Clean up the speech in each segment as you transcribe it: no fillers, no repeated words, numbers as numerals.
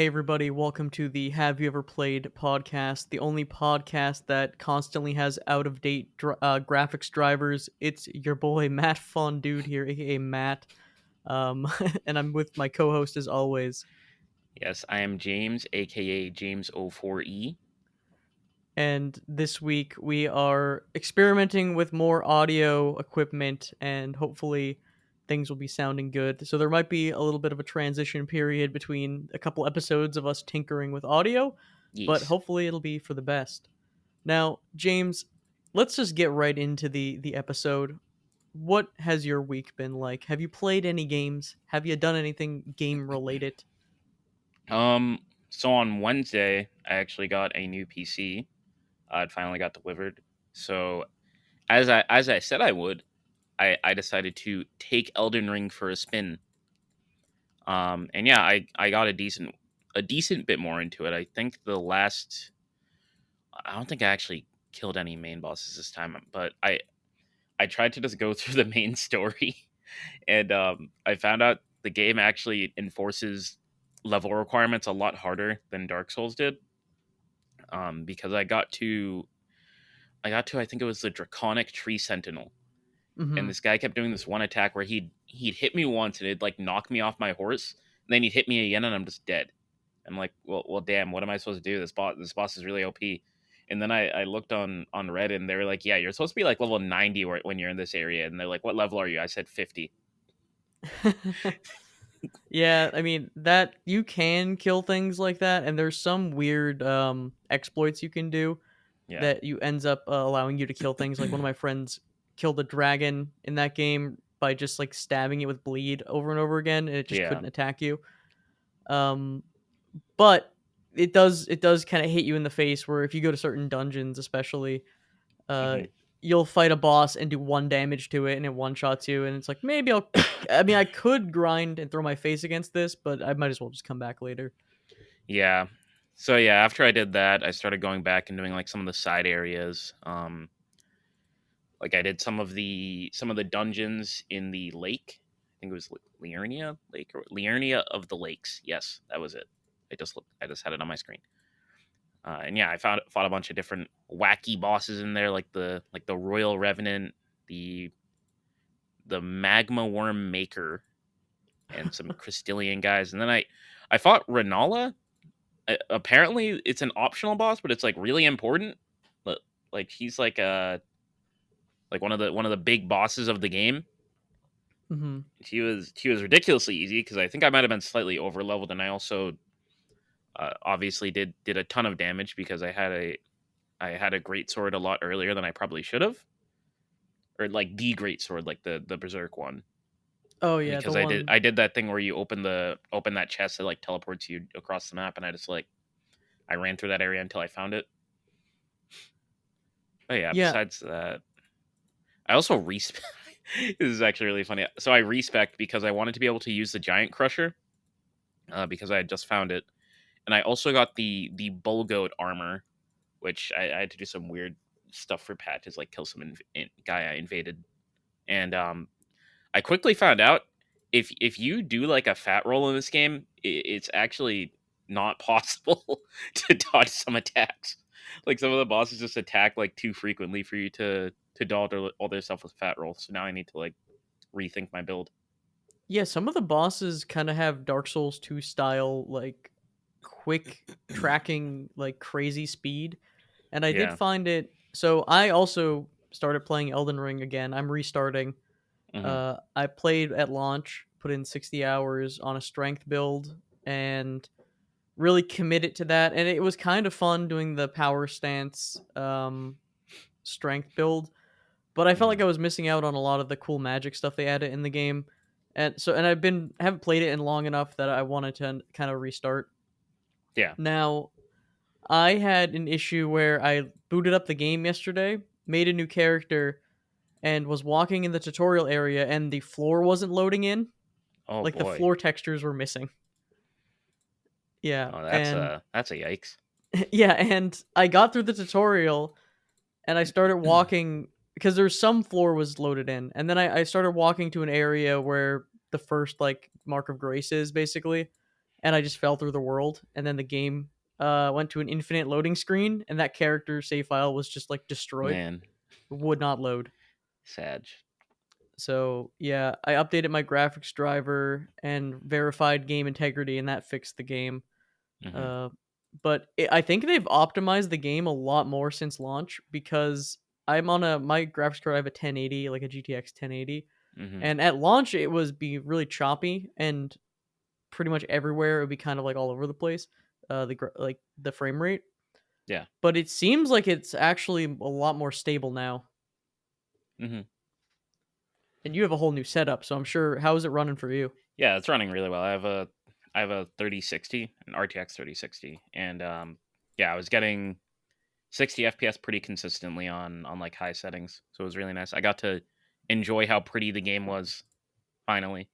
Hey everybody, welcome to the Have You Ever Played podcast, the only podcast that constantly has out-of-date graphics drivers. It's your boy Matt Fun Dude here, aka Matt, and I'm with my co-host as always. Yes, I am James, aka James04E. And this week we are experimenting with more audio equipment, and hopefully things will be sounding good. So there might be a little bit of a transition period between a couple episodes of us tinkering with audio, but Yes. hopefully it'll be for the best. Now, James, let's just get right into the episode. What has your week been like? Have you played any games? Have you done anything game related? Um. So on Wednesday, I actually got a new PC. It finally got delivered. So as I said I would, I decided to take Elden Ring for a spin. And yeah, I got a decent bit more into it. I think the last I don't think I actually killed any main bosses this time, but I tried to just go through the main story, and I found out the game actually enforces level requirements a lot harder than Dark Souls did. Because I got to I think it was the Draconic Tree Sentinel, and Mm-hmm. this guy kept doing this one attack where he'd hit me once and it'd like knock me off my horse, and then he'd hit me again and I'm just dead. I'm like, well, damn, what am I supposed to do? This boss is really OP. And then I looked on Reddit and they were like, yeah, you're supposed to be like level 90 when you're in this area. And they're like, what level are you? I said 50. Yeah, I mean that you can kill things like that, and there's some weird exploits you can do Yeah. that you ends up allowing you to kill things. Like one of my friends killed a dragon in that game by just like stabbing it with bleed over and over again, and it just Yeah. couldn't attack you. Um, but it does kind of hit you in the face where if you go to certain dungeons, especially, uh, Hmm. you'll fight a boss and do one damage to it, and it one shots you, and it's like maybe I'll. I mean, I could grind and throw my face against this, but I might as well just come back later. Yeah. So yeah, after I did that, I started going back and doing like some of the side areas. Like I did some of the dungeons in the lake. I think it was Liurnia Lake or Liurnia of the Lakes. Yes, that was it. I just had it on my screen. And yeah, I fought a bunch of different wacky bosses in there, like the Royal Revenant, the the Magma Worm Maker, and some Crystallian guys. And then I fought Renala. Apparently, it's an optional boss, but it's like really important. But like he's like one of the big bosses of the game. Hmm. He was ridiculously easy because I think I might have been slightly over leveled, and I also obviously did a ton of damage because I had a great sword a lot earlier than I probably should have, or like the great sword, like the berserk one, Oh yeah, the because I did one. I did that thing where you open that chest that like teleports you across the map, and I ran through that area until I found it. But yeah, Yeah. besides that, I also respec. This is actually really funny. So I respec because I wanted to be able to use the giant crusher, because I had just found it, and I also got the bull goat armor, which I had to do some weird stuff for patches, like kill some guy I invaded, and I quickly found out if you do like a fat roll in this game, it's actually not possible to dodge some attacks. Like some of the bosses just attack like too frequently for you to dodge all their stuff with fat rolls. So now I need to like rethink my build. Yeah, some of the bosses kind of have Dark Souls 2 style, like quick tracking, like crazy speed. And I did Yeah. find it. So I also started playing Elden Ring again. I'm restarting. Hmm. I played at launch, put in 60 hours on a strength build, and really committed to that. And it was kind of fun doing the power stance strength build, but I felt like Hmm. I was missing out on a lot of the cool magic stuff they added in the game. And haven't played it in long enough that I wanted to kind of restart. Yeah. Now, I had an issue where I booted up the game yesterday, made a new character, and was walking in the tutorial area and the floor wasn't loading in. Oh Like the boy. floor textures were missing. Yeah, Oh, and that's a yikes. yeah, and I got through the tutorial and I started walking because there's some floor was loaded in, and then I started walking to an area where the first like mark of grace is basically, and I just fell through the world, and then the game went to an infinite loading screen, and that character save file was just like destroyed, Man, would not load. sad. So yeah, I updated my graphics driver and verified game integrity, and that fixed the game. Hmm. Uh, but I think they've optimized the game a lot more since launch because I'm on a my graphics card. I have a 1080, like a GTX 1080, Hmm. and at launch it was be really choppy and pretty much everywhere it would be kind of like all over the place. Like the frame rate, Yeah. but it seems like it's actually a lot more stable now. Hmm. And you have a whole new setup, so I'm sure. How is it running for you? Yeah, it's running really well. I have a 3060, an RTX 3060, and yeah, I was getting 60 FPS pretty consistently on like high settings, so it was really nice. I got to enjoy how pretty the game was finally.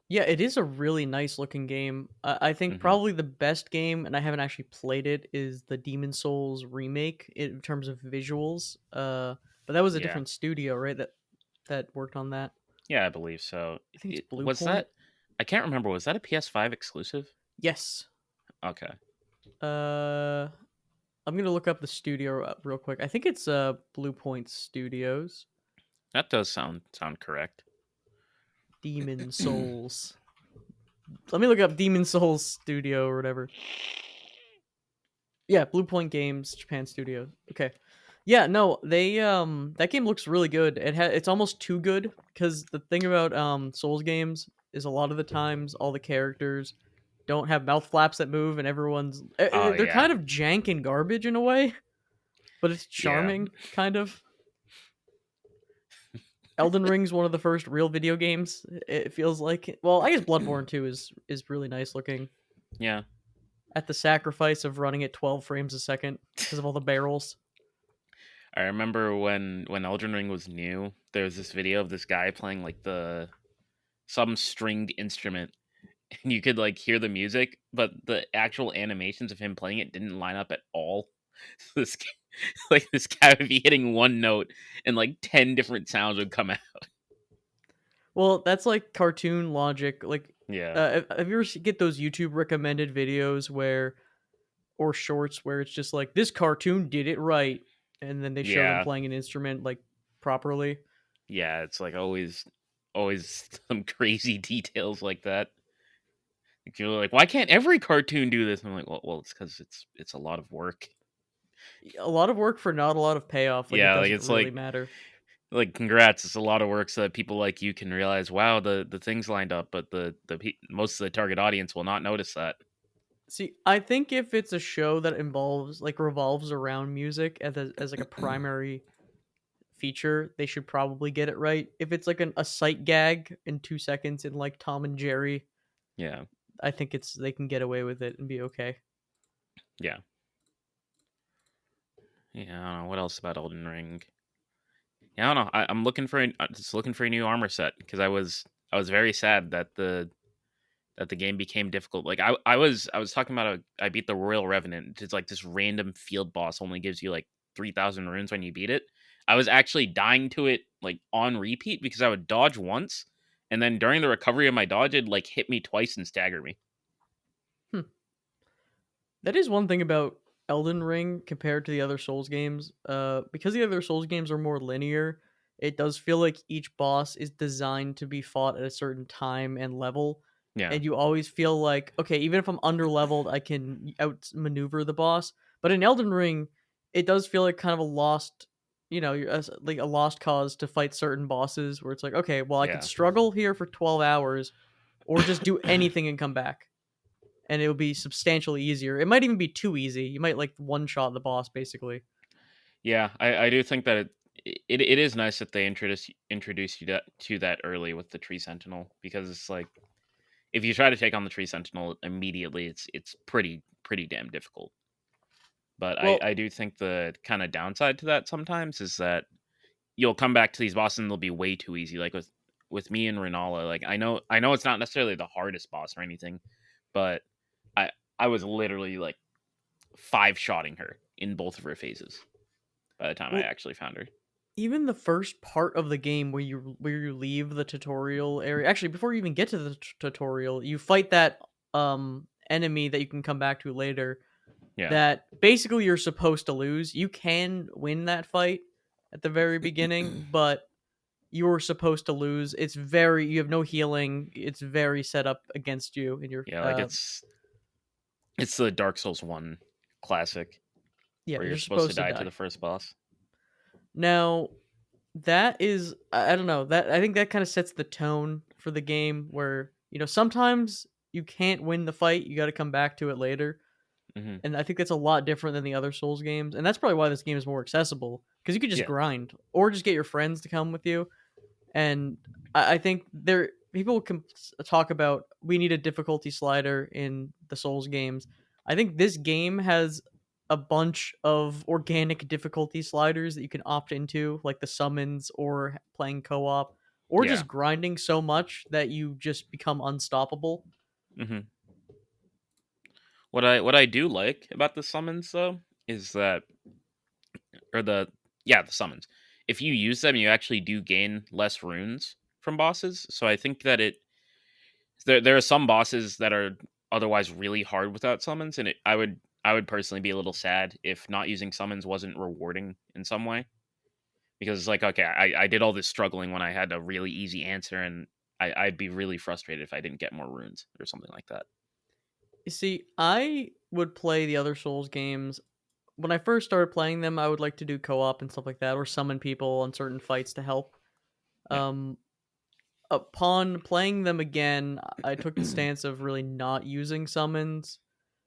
Yeah, it is a really nice looking game. I think Hmm. probably the best game, and I haven't actually played it, is the Demon Souls remake in terms of visuals. But that was a Yeah, different studio, right? That worked on that. yeah, I believe so. I think it's It Blue was Point. that. I can't remember. Was that a PS5 exclusive? Yes. Okay, Uh, I'm gonna look up the studio real quick. I think it's Blue Point Studios. that does sound correct. Demon Souls. Let me look up Demon Souls Studio or whatever. Yeah, Blue Point Games, Japan Studio. Okay. Yeah, no, they that game looks really good. It's almost too good cuz the thing about Souls games is a lot of the times all the characters don't have mouth flaps that move and Oh they're yeah, kind of jank and garbage in a way, but it's yeah. charming kind of. Elden Ring's one of the first real video games. It feels like. Well, I guess Bloodborne 2 is really nice looking Yeah. at the sacrifice of running at 12 frames a second because of all the barrels. I remember when Elden Ring was new, there was this video of this guy playing like the some stringed instrument, and you could like hear the music, but the actual animations of him playing it didn't line up at all. So this guy would be hitting one note, and like 10 different sounds would come out. Well, that's like cartoon logic. Like, Yeah, have you ever get those YouTube recommended videos where or shorts where it's just like this cartoon did it right, and then they show them yeah, playing an instrument like properly. yeah. It's like always some crazy details like that. Like, you're like, why can't every cartoon do this? And I'm like, well, it's because it's a lot of work. A lot of work for not a lot of payoff. Like it Yeah, like doesn't it's really matter. like congrats. It's a lot of work so that people like you can realize, wow, the things lined up, but most of the target audience will not notice that. See, I think if it's a show that involves like revolves around music as like a primary feature, they should probably get it right. If it's like a sight gag in 2 seconds in like Tom and Jerry, Yeah, I think it's they can get away with it and be okay. yeah, yeah. I don't know what else about Elden Ring. Yeah, I don't know. I'm looking for just looking for a new armor set because I was very sad that the game became difficult. Like I was talking about I beat the Royal Revenant. It's like this random field boss only gives you like 3,000 runes when you beat it. I was actually dying to it like on repeat because I would dodge once, and then during the recovery of my dodge, it'd like hit me twice and stagger me. Hmm. That is one thing about Elden Ring compared to the other Souls games. Because the other Souls games are more linear, it does feel like each boss is designed to be fought at a certain time and level. Yeah, And you always feel like, okay, even if I'm under leveled, I can outmaneuver the boss. But in Elden Ring, it does feel like kind of a lost, like a lost cause to fight certain bosses where it's like, okay, well, I could yeah, struggle here for 12 hours or just do anything and come back and it will be substantially easier. It might even be too easy. You might like one shot the boss basically. yeah. I do think that it is nice that they introduce you to that early with the Tree Sentinel because it's like if you try to take on the Tree Sentinel immediately, it's pretty damn difficult. But Well, I do think the kind of downside to that sometimes is that you'll come back to these bosses and they'll be way too easy. Like with me and Renala, like I know it's not necessarily the hardest boss or anything, but I I was literally like five shotting her in both of her phases by the time I well, actually found her. even the first part of the game where you leave the tutorial area. Actually, before you even get to the tutorial, you fight that enemy that you can come back to later Yeah. that basically you're supposed to lose. You can win that fight at the very beginning, but you're supposed to lose. It's very you have no healing. It's very set up against you in your Yeah, like it's the Dark Souls 1 classic yeah, where you're you're supposed to supposed to die to die. the first boss. Now, that is I don't know. That I think that kind of sets the tone for the game where, sometimes you can't win the fight, you got to come back to it later. Hmm. And I think that's a lot different than the other Souls games. And that's probably why this game is more accessible because you could just Yeah. grind or just get your friends to come with you. And I think there people can talk about we need a difficulty slider in the Souls games. I think this game has a bunch of organic difficulty sliders that you can opt into, like the summons or playing co-op or Yeah. just grinding so much that you just become unstoppable. Hmm. What I do like about the summons though is that or the yeah, the summons. If you use them, you actually do gain less runes from bosses. So I think that there are some bosses that are otherwise really hard without summons, and I would personally be a little sad if not using summons wasn't rewarding in some way. Because it's like, okay, I did all this struggling when I had a really easy answer, and I'd be really frustrated if I didn't get more runes or something like that. You see, I would play the other Souls games. When I first started playing them, I would like to do co-op and stuff like that, or summon people on certain fights to help. Yeah. Um, Upon playing them again, I took the stance of really not using summons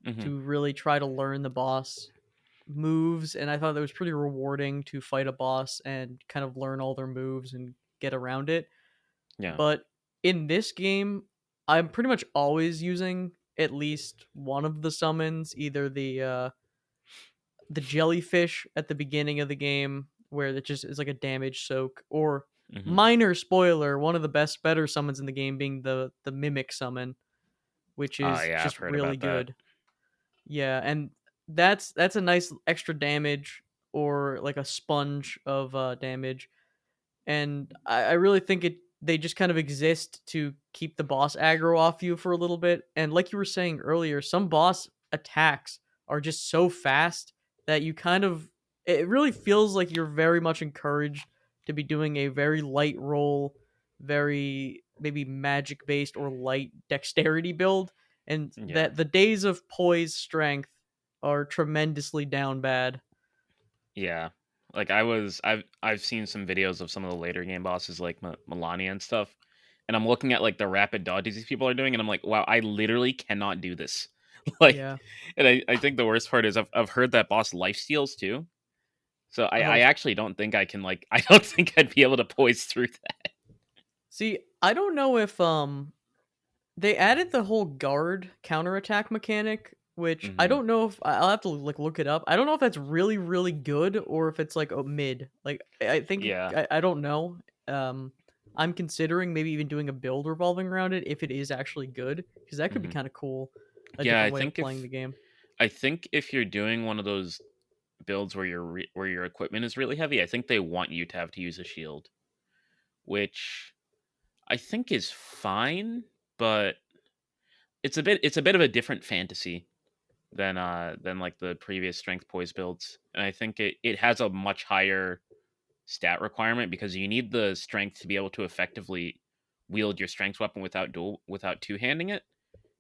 Hmm. to really try to learn the boss moves, and I thought that was pretty rewarding to fight a boss and kind of learn all their moves and get around it. Yeah. But in this game, I'm pretty much always using at least one of the summons, either the jellyfish at the beginning of the game where it just is like a damage soak, or Hmm. minor spoiler, one of the better summons in the game being the mimic summon, which is Yeah, I've just heard really about that. good. Yeah, and that's a nice extra damage or like a sponge of damage, and I really think they just kind of exist to keep the boss aggro off you for a little bit. And like you were saying earlier, some boss attacks are just so fast that you kind of it really feels like you're very much encouraged to be doing a very light roll, very maybe magic based or light dexterity build, and Yeah. that the days of poise strength are tremendously down bad. Yeah. Like I've seen some videos of some of the later game bosses like Melania and stuff. And I'm looking at like the rapid dodges these people are doing and I'm like, wow, I literally cannot do this. Like Yeah. and I think the worst part is I've heard that boss life steals too. So I Oh, actually don't think I can like I don't think I'd be able to poise through that. see, I don't know if they added the whole guard counterattack mechanic, which I Hmm. don't know if I'll have to like look it up. I don't know if that's really really good or if it's like a mid. Like I think Yeah. I don't know. Um I'm considering maybe even doing a build revolving around it if it is actually good because that could be Hmm. kind of cool, a Yeah, different way of playing the game. I think if you're doing one of those builds where where your equipment is really heavy, I think they want you to have to use a shield, which I think is fine, but it's a bit of a different fantasy than like the previous strength poise builds. And I think it has a much higher stat requirement because you need the strength to be able to effectively wield your strength weapon without two-handing it.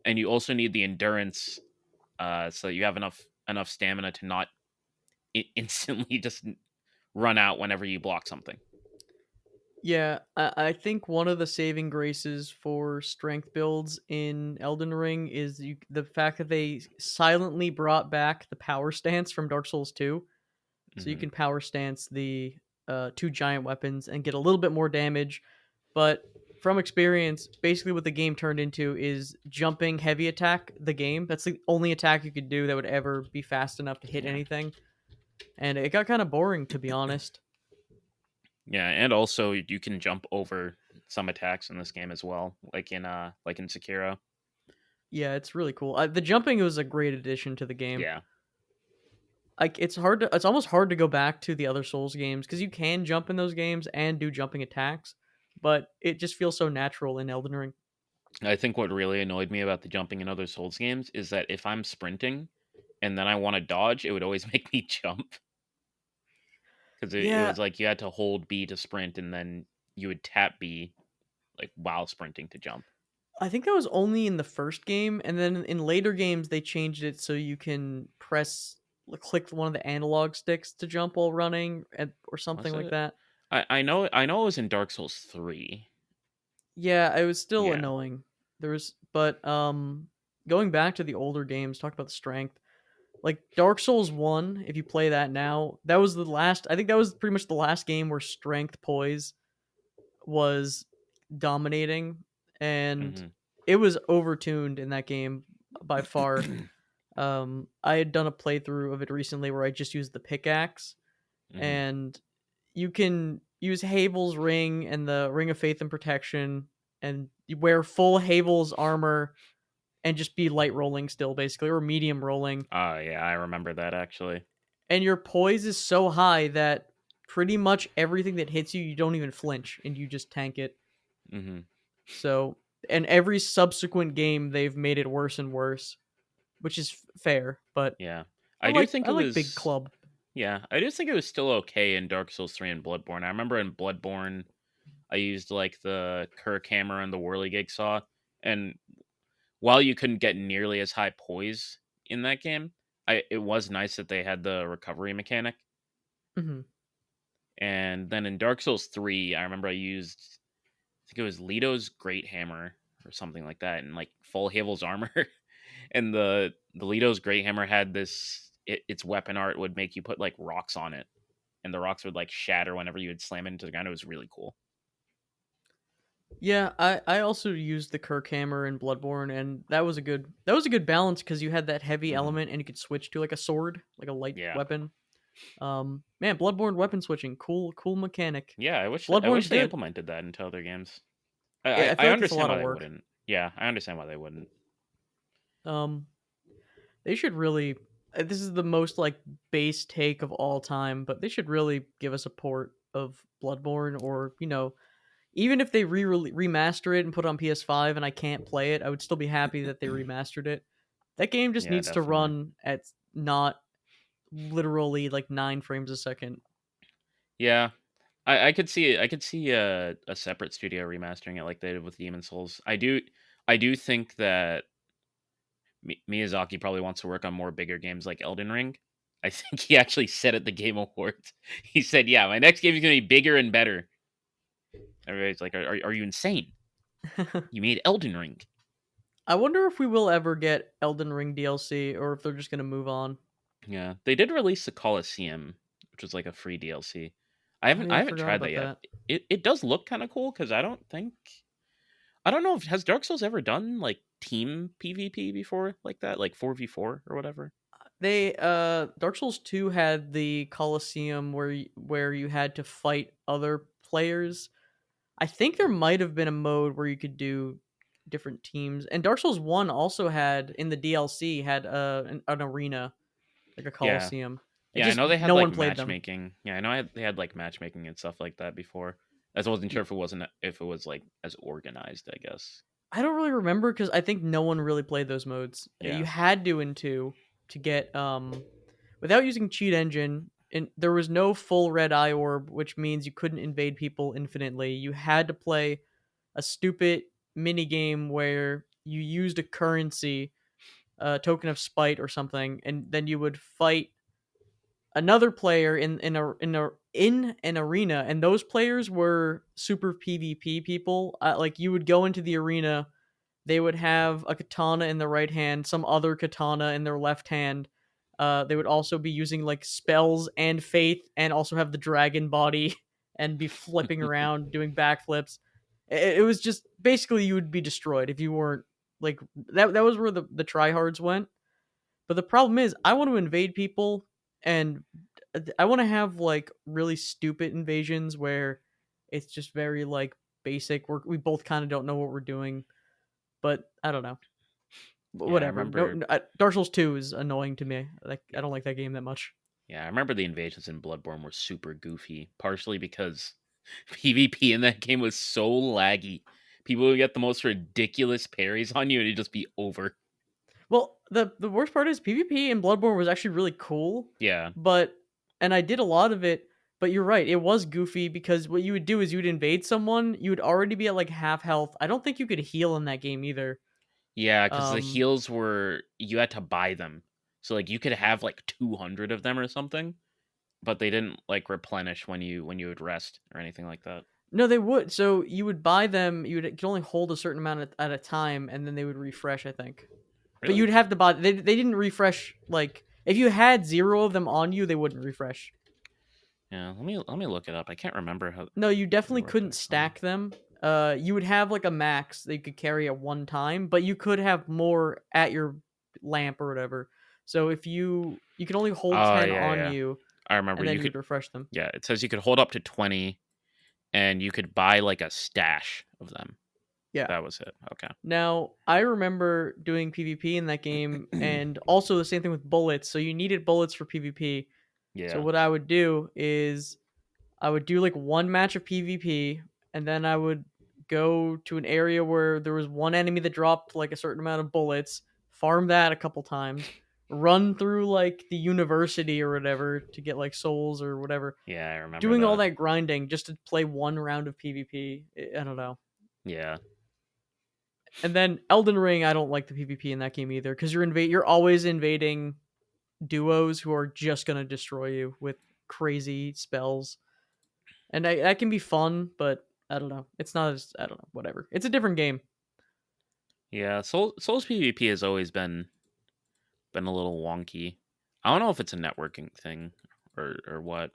And you also need the endurance so that you have enough stamina to not instantly just run out whenever you block something. Yeah, I think one of the saving graces for strength builds in Elden Ring is the fact that they silently brought back the power stance from Dark Souls 2. So you Hmm. can power stance the two giant weapons and get a little bit more damage. But from experience, basically what the game turned into is jumping heavy attack the game. That's the only attack you could do that would ever be fast enough to hit Yeah. anything. And it got kind of boring, to be honest. Yeah, and also you can jump over some attacks in this game as well, like in Sekiro. Yeah, it's really cool. The jumping was a great addition to the game. Yeah. Like it's almost hard to go back to the other Souls games because you can jump in those games and do jumping attacks, but it just feels so natural in Elden Ring. I think what really annoyed me about the jumping in other Souls games is that if I'm sprinting and then I want to dodge, it would always make me jump because it Yeah, was like you had to hold B to sprint and then you would tap B like while sprinting to jump. I think that was only in the first game, and then in later games they changed it so you can click one of the analog sticks to jump while running, or something Was like it? that. I know it was in Dark Souls 3. Yeah, it was still Yeah. annoying. But going back to the older games, talk about the strength. Like Dark Souls 1, if you play that now, that was the last, I think that was pretty much the last game where strength poise was dominating, and Mhm. it was overtuned in that game by far. I had done a playthrough of it recently where I just used the pickaxe, Mhm. and you can use Havel's ring and the Ring of Faith and Protection, and you wear full Havel's armor and just be light rolling still, basically, or medium rolling. Oh, yeah, I remember that actually. And your poise is so high that pretty much everything that hits you, you don't even flinch and you just tank it. Mhm. So, and every subsequent game, they've made it worse and worse, which is fair. But Yeah. I I do like think I it like Big was Club. yeah, I do think it was still okay in Dark Souls 3 and Bloodborne. I remember in Bloodborne, I used like the Kirk hammer and the whirligig saw, and while you couldn't get nearly as high poise in that game, it was nice that they had the recovery mechanic. Hmm. And then in Dark Souls 3, I remember I think it was Leto's great hammer or something like that, and like full Havel's armor. And the Leto's great hammer had its weapon art would make you put like rocks on it, and the rocks would like shatter whenever you would slam it into the ground. It was really cool. Yeah, I also used the Kirk hammer in Bloodborne, and that was a good balance because you had that heavy Hmm. element, and you could switch to like a sword, like a light Yeah, weapon. Man, Bloodborne weapon switching, cool mechanic. yeah. I Bloodborne's wish they good. implemented that into other games. I I feel like that's a understand lot why of they work. wouldn't. Yeah, I understand why they wouldn't. Um, they should really. This is the most like base take of all time, but they should really give us a port of Bloodborne, or even if they remaster it and put it on PS5 and I can't play it, I would still be happy that they remastered it. That game just Yeah, needs to definitely. run at not literally like 9 frames a second. Yeah, I could see it. I could see a separate studio remastering it like they did with Demon Souls. I do think that Miyazaki probably wants to work on more bigger games like Elden Ring. I think he actually said at the Game Awards, he said, "Yeah, my next game is going to be bigger and better." Everybody's like, are you insane? You made Elden Ring." I wonder if we will ever get Elden Ring DLC or if they're just gonna move on. Yeah, they did release the Coliseum, which was like a free DLC. Oh I yeah, I haven't forgot tried that about yet. that. It does look kind of cool because I don't know if has Dark Souls ever done like team PvP before like that, like 4v4 or whatever. They Dark Souls 2 had the Colosseum where you had to fight other players. I think there might have been a mode where you could do different teams. And Dark Souls 1 also had in the DLC had an arena, like a Yeah, Colosseum. It yeah, I just know they had no like one played them. matchmaking. Yeah, I know they had like matchmaking and stuff like that before. I just wasn't sure if it was like as organized. I guess. I don't really remember because I think no one really played those modes. You Yeah. had to in two to get without using cheat engine. And there was no full red eye orb, which means you couldn't invade people infinitely. You had to play a stupid mini game where you used a currency, a token of spite or something, and then you would fight another player in an arena, and those players were super PvP people. Like you would go into the arena, they would have a katana in their right hand, some other katana in their left hand. They would also be using like spells and faith, and also have the dragon body and be flipping around, doing backflips. It was just basically you would be destroyed if you weren't like that. That was where the tryhards went. But the problem is, I want to invade people, and I want to have like really stupid invasions where it's just very like basic. We both kind of don't know what we're doing, but I don't know. Yeah, I Whatever. No, remember. Dark Souls 2 is annoying to me. Like I don't like that game that much. Yeah, I remember the invasions in Bloodborne were super goofy, partially because PvP in that game was so laggy. People would get the most ridiculous parries on you, and it'd just be over. Well, the worst part is PvP in Bloodborne was actually really cool, Yeah, but and I did a lot of it, but you're right, it was goofy because what you would do is you would invade someone, you would already be at like half health. I don't think you could heal in that game either. yeah, because the Um heals were you had to buy them, so like you could have like 200 of them or something, but they didn't like replenish when you would rest or anything like that. no, they would. So you would buy them, you could only hold a certain amount at a time and then they would refresh, I think. But Really? you'd have to buy they didn't refresh like if you had 0 of them on you, they wouldn't refresh. Yeah, let me look it up. I can't remember how No, you they definitely worked couldn't actually. stack them. You would have like a max that you could carry at one time, but you could have more at your lamp or whatever. So if you could only hold Oh 10 yeah, on yeah. you, I remember and then you you could. would refresh them. Yeah, it says you could hold up to 20, and you could buy like a stash of them. Yeah. That was it. Okay. Now I remember doing PvP in that game, and also the same thing with bullets. So you needed bullets for PvP. So Yeah. what I would do is I would do like one match of PvP, and then I would go to an area where there was one enemy that dropped like a certain amount of bullets, farm that a couple times, run through like the university or whatever to get like souls or whatever, Yeah, I remember doing all that. that grinding just to play one round of PvP. I don't know. Yeah. And then Elden Ring, I don't like the PvP in that game either because you're always invading duos who are just gonna destroy you with crazy spells. And that can be fun, but I don't know. It's not as I don't know. Whatever. It's a different game. Yeah, Souls PvP has always been a little wonky. I don't know if it's a networking thing or what.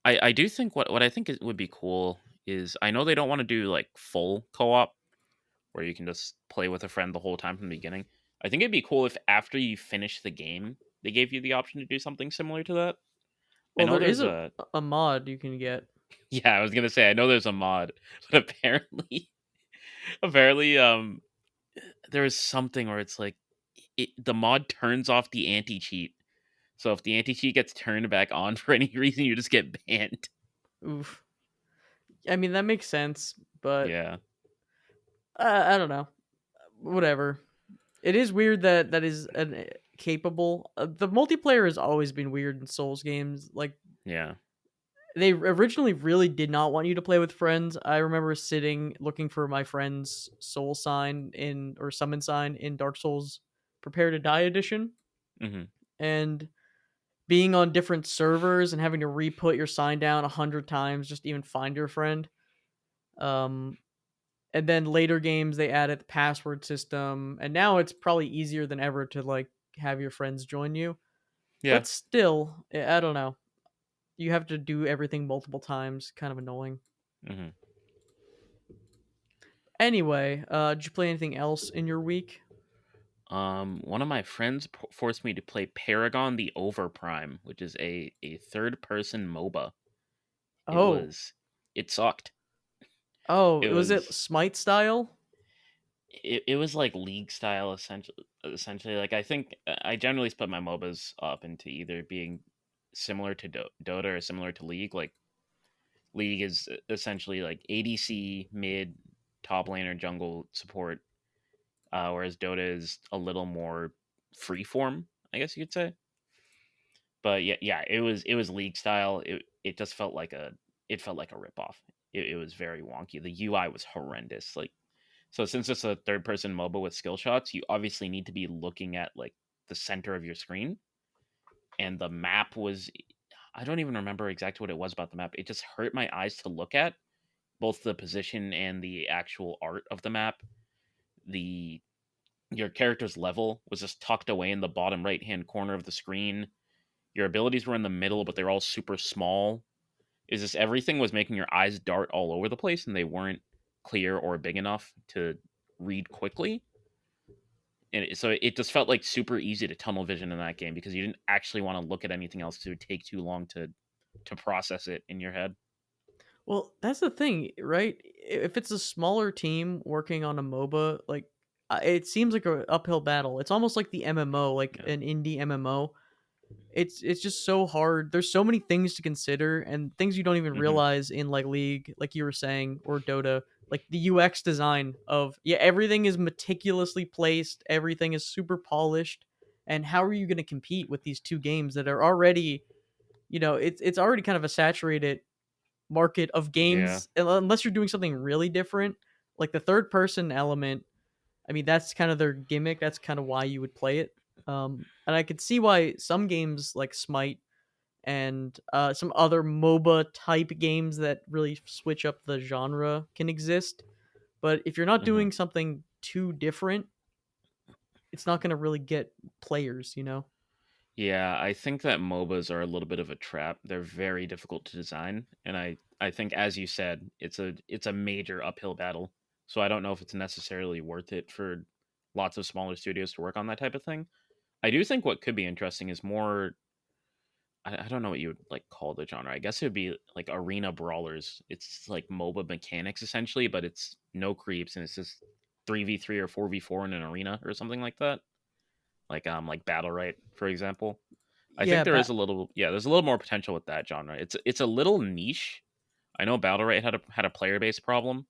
I do think what I think would be cool is I know they don't want to do like full co-op where you can just play with a friend the whole time from the beginning. I think it'd be cool if after you finish the game, they gave you the option to do something similar to that. I Well, know there is there's a a mod you can get. yeah, I was gonna say I know there's a mod, but apparently there is something where it's like the mod turns off the anti cheat. So if the anti cheat gets turned back on for any reason, you just get banned. Oof. I mean that makes sense, but Yeah, I don't know. Whatever. It is weird that that is an capable. The multiplayer has always been weird in Souls games. Like yeah, they originally really did not want you to play with friends. I remember sitting looking for my friend's soul sign in or summon sign in Dark Souls Prepare to Die edition, hmm and being on different servers and having to re-put your sign down 100 times just to even find your friend. Um, and then later games they added the password system, and now it's probably easier than ever to like have your friends join you. yeah. But still, I don't know. You have to do everything multiple times. Kind of annoying. hmm Anyway, did you play anything else in your week? One of my friends forced me to play Paragon: The Overprime, which is a third person MOBA. It Oh, was it sucked. oh, It was it was Smite style? it was like league style essentially. Like I think I generally split my MOBAs up into either being similar to Dota or similar to League. Like League is essentially like ADC, mid, top laner, jungle support, whereas Dota is a little more freeform, I guess you could say. But yeah, it was League style. It just felt like it felt like a ripoff. It was very wonky. The UI was horrendous. Like so, since it's a third person MOBA with skill shots, you obviously need to be looking at like the center of your screen, and the map was. I don't even remember exactly what it was about the map. It just hurt my eyes to look at both the position and the actual art of the map. The Your character's level was just tucked away in the bottom right hand corner of the screen. Your abilities were in the middle, but they were all super small. Is this everything was making your eyes dart all over the place and they weren't clear or big enough to read quickly? And so it just felt like super easy to tunnel vision in that game because you didn't actually want to look at anything else. It would take too long to process it in your head. Well, that's the thing, right? If it's a smaller team working on a MOBA, like it seems like a uphill battle. It's almost like the MMO, like Yeah. an indie MMO. It's just so hard. There's so many things to consider and things you don't even Hmm. realize in like League, like you were saying, or Dota. Like the UX design of, yeah, everything is meticulously placed, everything is super polished. And how are you going to compete with these two games that are already, it's already kind of a saturated market of Yeah. games unless you're doing something really different. Like the third person element, I mean, that's kind of their gimmick. That's kind of why you would play it. And I could see why some games like Smite and some other MOBA type games that really switch up the genre can exist. But if you're not Hmm. doing something too different, it's not going to really get players, Yeah, I think that MOBAs are a little bit of a trap. They're very difficult to design, and I think, as you said, it's a major uphill battle. So I don't know if it's necessarily worth it for lots of smaller studios to work on that type of thing. I do think what could be interesting is more. I don't know what you would like call the genre. I guess it would be like arena brawlers. It's like MOBA mechanics essentially, but it's no creeps and it's just 3v3 or 4v4 in an arena or something like that. Like Battle Right, for example. I think Yeah, there is a little, yeah, there's a little more potential with that genre. It's a little niche. I know Battle Right had a player base problem,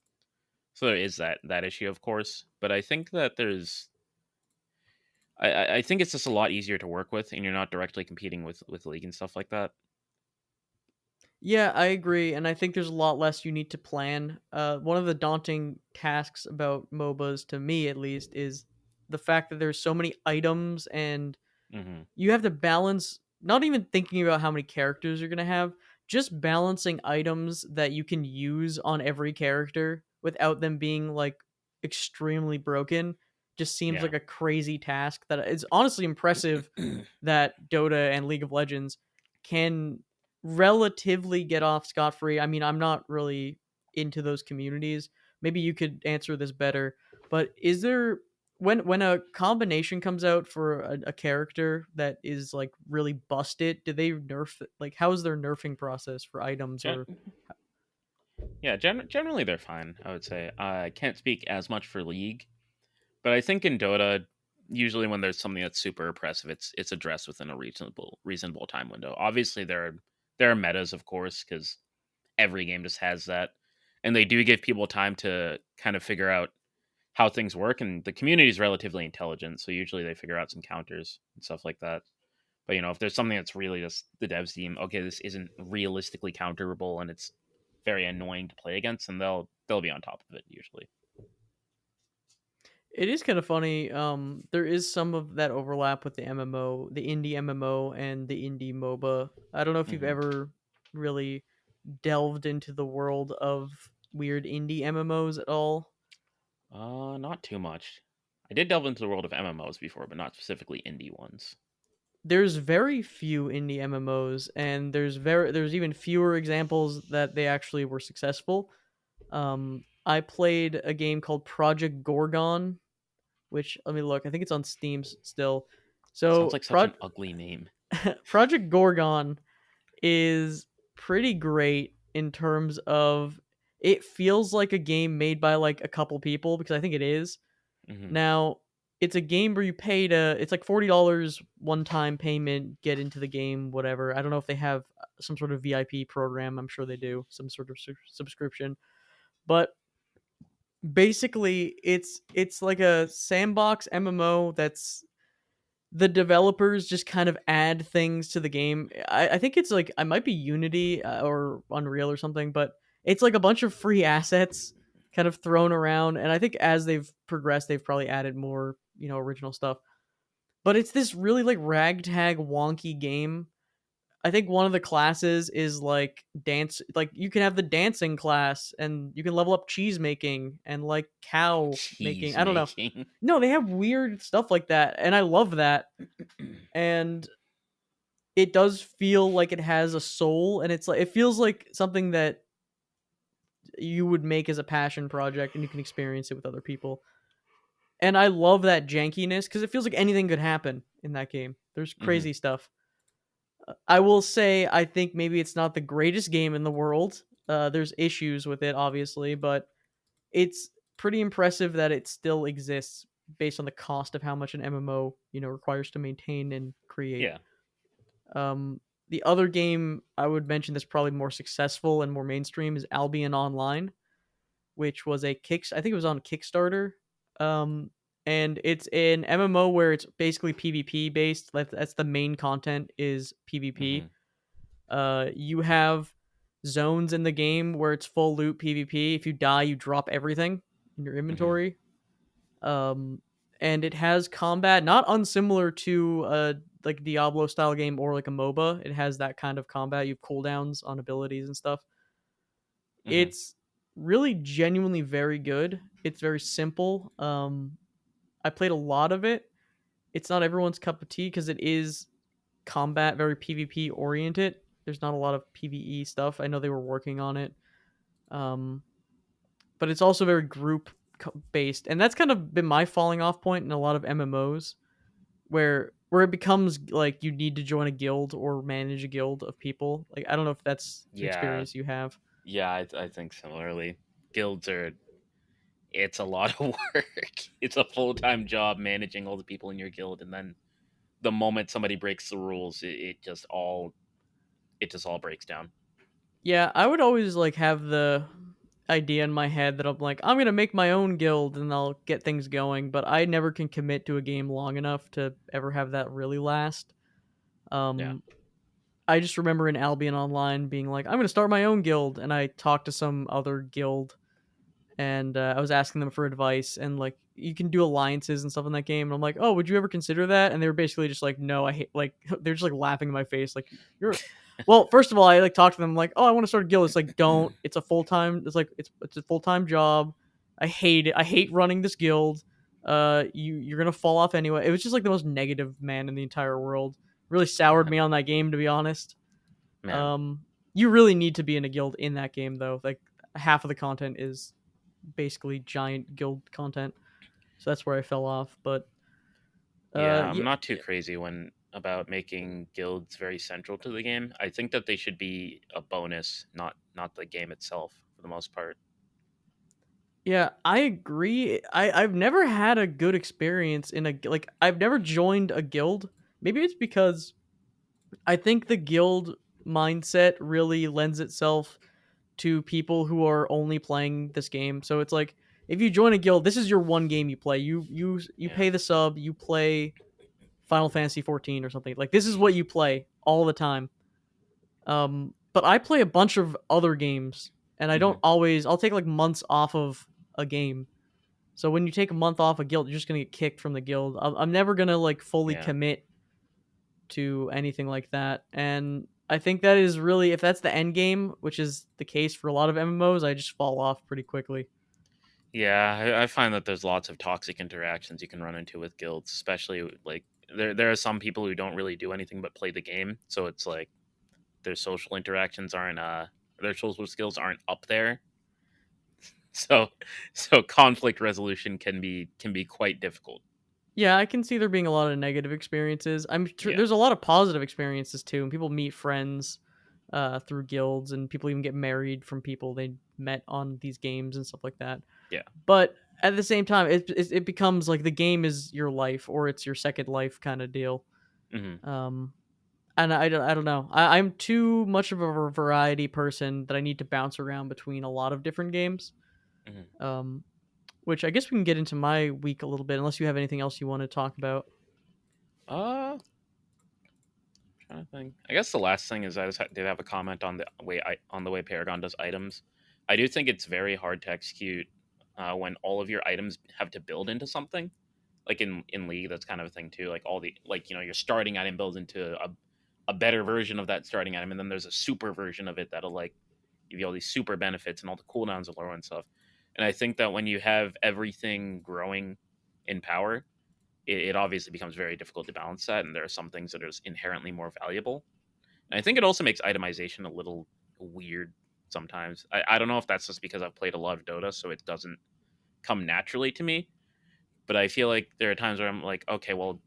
so there is that issue, of course. But I think that I think it's just a lot easier to work with, and you're not directly competing with League and stuff like that. Yeah, I agree, and I think there's a lot less you need to plan. One of the daunting tasks about MOBAs, to me at least, is the fact that there's so many items and Hmm. you have to balance, not even thinking about how many characters you're going to have, just balancing items that you can use on every character without them being like extremely broken just seems Yeah. like a crazy task that it's honestly impressive that Dota and League of Legends can relatively get off scot free. I mean, I'm not really into those communities. Maybe you could answer this better, but is there, when a combination comes out for a character that is like really busted, do they nerf it? Like how is their nerfing process for items or Gen- yeah, generally they're fine, I would say. I can't speak as much for League, but I think in Dota, usually when there's something that's super oppressive, it's addressed within a reasonable time window. Obviously, there are metas, of course, because every game just has that, and they do give people time to kind of figure out how things work. And the community is relatively intelligent, so usually they figure out some counters and stuff like that. But if there's something that's really just the devs deem, okay, this isn't realistically counterable and it's very annoying to play against, and they'll be on top of it usually. it is kind of funny. There is some of that overlap with the MMO, the indie MMO and the indie MOBA. I don't know if you've Hmm. ever really delved into the world of weird indie MMOs at all. Not too much. I did delve into the world of MMOs before, but not specifically indie ones. There's very few indie MMOs, and there's even fewer examples that they actually were successful. I played a game called Project Gorgon, which, let me look. I think it's on Steam still. Sounds So like such an ugly name. Project Gorgon is pretty great in terms of, it feels like a game made by like a couple people, because I think it is. Hmm. Now, it's a game where you pay to, it's like $40 one time payment, get into the game, whatever. I don't know if they have some sort of VIP program. I'm sure they do, some sort of subscription. But basically it's like a sandbox MMO that's, the developers just kind of add things to the game. I think it's like, I might be Unity or Unreal or something, but it's like a bunch of free assets kind of thrown around. And I think as they've progressed, they've probably added more, original stuff. But it's this really like ragtag wonky game. I think one of the classes is like dance, like you can have the dancing class and you can level up cheese making and like cow making. Cheese I don't know. making. No, they have weird stuff like that, and I love that. And it does feel like it has a soul, and it's like, it feels like something that you would make as a passion project and you can experience it with other people. And I love that jankiness because it feels like anything could happen in that game. There's Hmm. crazy stuff. I will say I think maybe it's not the greatest game in the world. There's issues with it, obviously, but it's pretty impressive that it still exists based on the cost of how much an MMO requires to maintain and create. Yeah. Um, the other game I would mention that's probably more successful and more mainstream is Albion Online, which was a kick. I think it was on Kickstarter. Um, and it's an MMO where it's basically PvP based. That's the main content is Hmm. PvP. You have zones in the game where it's full loot PvP. If you die, you drop everything in your Hmm. inventory. Um, and it has combat not unsimilar to a like Diablo style game or like a MOBA. It has that kind of combat. You have cooldowns on abilities and stuff. Hmm. It's really genuinely very good. It's very simple. I played a lot of it. It's not everyone's cup of tea because it is combat, very PvP oriented. There's not a lot of PvE stuff. I know they were working on it. Um, but it's also very group based, and that's kind of been my falling off point in a lot of MMOs, where it becomes like you need to join a guild or manage a guild of people. Like I don't know if that's an Yeah, experience you have. yeah, I think similarly. Guilds are it's a lot of work. It's a full time job managing all the people in your guild, and then the moment somebody breaks the rules, it just all breaks down. Yeah, I would always like have the idea in my head that I'm like I'm gonna make my own guild and I'll get things going, but I never can commit to a game long enough to ever have that really last. Yeah. Um, I just remember in Albion Online being like, I'm gonna start my own guild, and I talked to some other guild and I was asking them for advice, and like you can do alliances and stuff in that game, and I'm like, oh, would you ever consider that? And they were basically just like, no, I hate like they're just like laughing in my face, like you're. Well, first of all, I like talked to them like, oh, I want to start a guild. It's like, don't. It's a full time. It's like it's a full time job. I hate it. I hate running this guild. You're gonna fall off anyway. It was just like the most negative man in the entire world. Really soured me on that game, to be honest. Man. Um, you really need to be in a guild in that game though. Like half of the content is basically giant guild content. So that's where I fell off. But Yeah, I'm yeah, not too crazy when about making guilds very central to the game. I think that they should be a bonus, not the game itself for the most part. yeah, I agree. I've never had a good experience in a like I've never joined a guild. Maybe it's because I think the guild mindset really lends itself to people who are only playing this game. So it's like if you join a guild, this is your one game you play. You Yeah. pay the sub, you play Final Fantasy 14 or something. Like this is what you play all the time. But I play a bunch of other games, and I Hmm. don't always. I'll take like months off of a game. So when you take a month off a guild, you're just gonna get kicked from the guild. I'm never gonna like fully Yeah. commit to anything like that, and I think that is really if that's the end game, which is the case for a lot of MMOs, I just fall off pretty quickly. Yeah, I find that there's lots of toxic interactions you can run into with guilds, especially like there are some people who don't really do anything but play the game. So it's like their social interactions aren't their social skills aren't up there. So conflict resolution can be quite difficult. Yeah, I can see there being a lot of negative experiences. Yeah. There's a lot of positive experiences too, and people meet friends through guilds, and people even get married from people they met on these games and stuff like that. Yeah. But at the same time, it becomes like the game is your life or it's your second life kind of deal. Hmm. Um, and I don't know. I'm too much of a variety person that I need to bounce around between a lot of different games. Hmm. Um, which I guess we can get into my week a little bit, unless you have anything else you want to talk about. Uh, Trying to think. I guess the last thing is I just did have a comment on the way Paragon does items. I do think it's very hard to execute when all of your items have to build into something. Like in League, that's kind of a thing too. Like all the like your starting item builds into a better version of that starting item, and then there's a super version of it that'll like give you all these super benefits and all the cooldowns are lower and stuff. And I think that when you have everything growing in power, it obviously becomes very difficult to balance that, and there are some things that are just inherently more valuable. And I think it also makes itemization a little weird sometimes. I don't know if that's just because I've played a lot of Dota, so it doesn't come naturally to me. But I feel like there are times where I'm like, okay, well,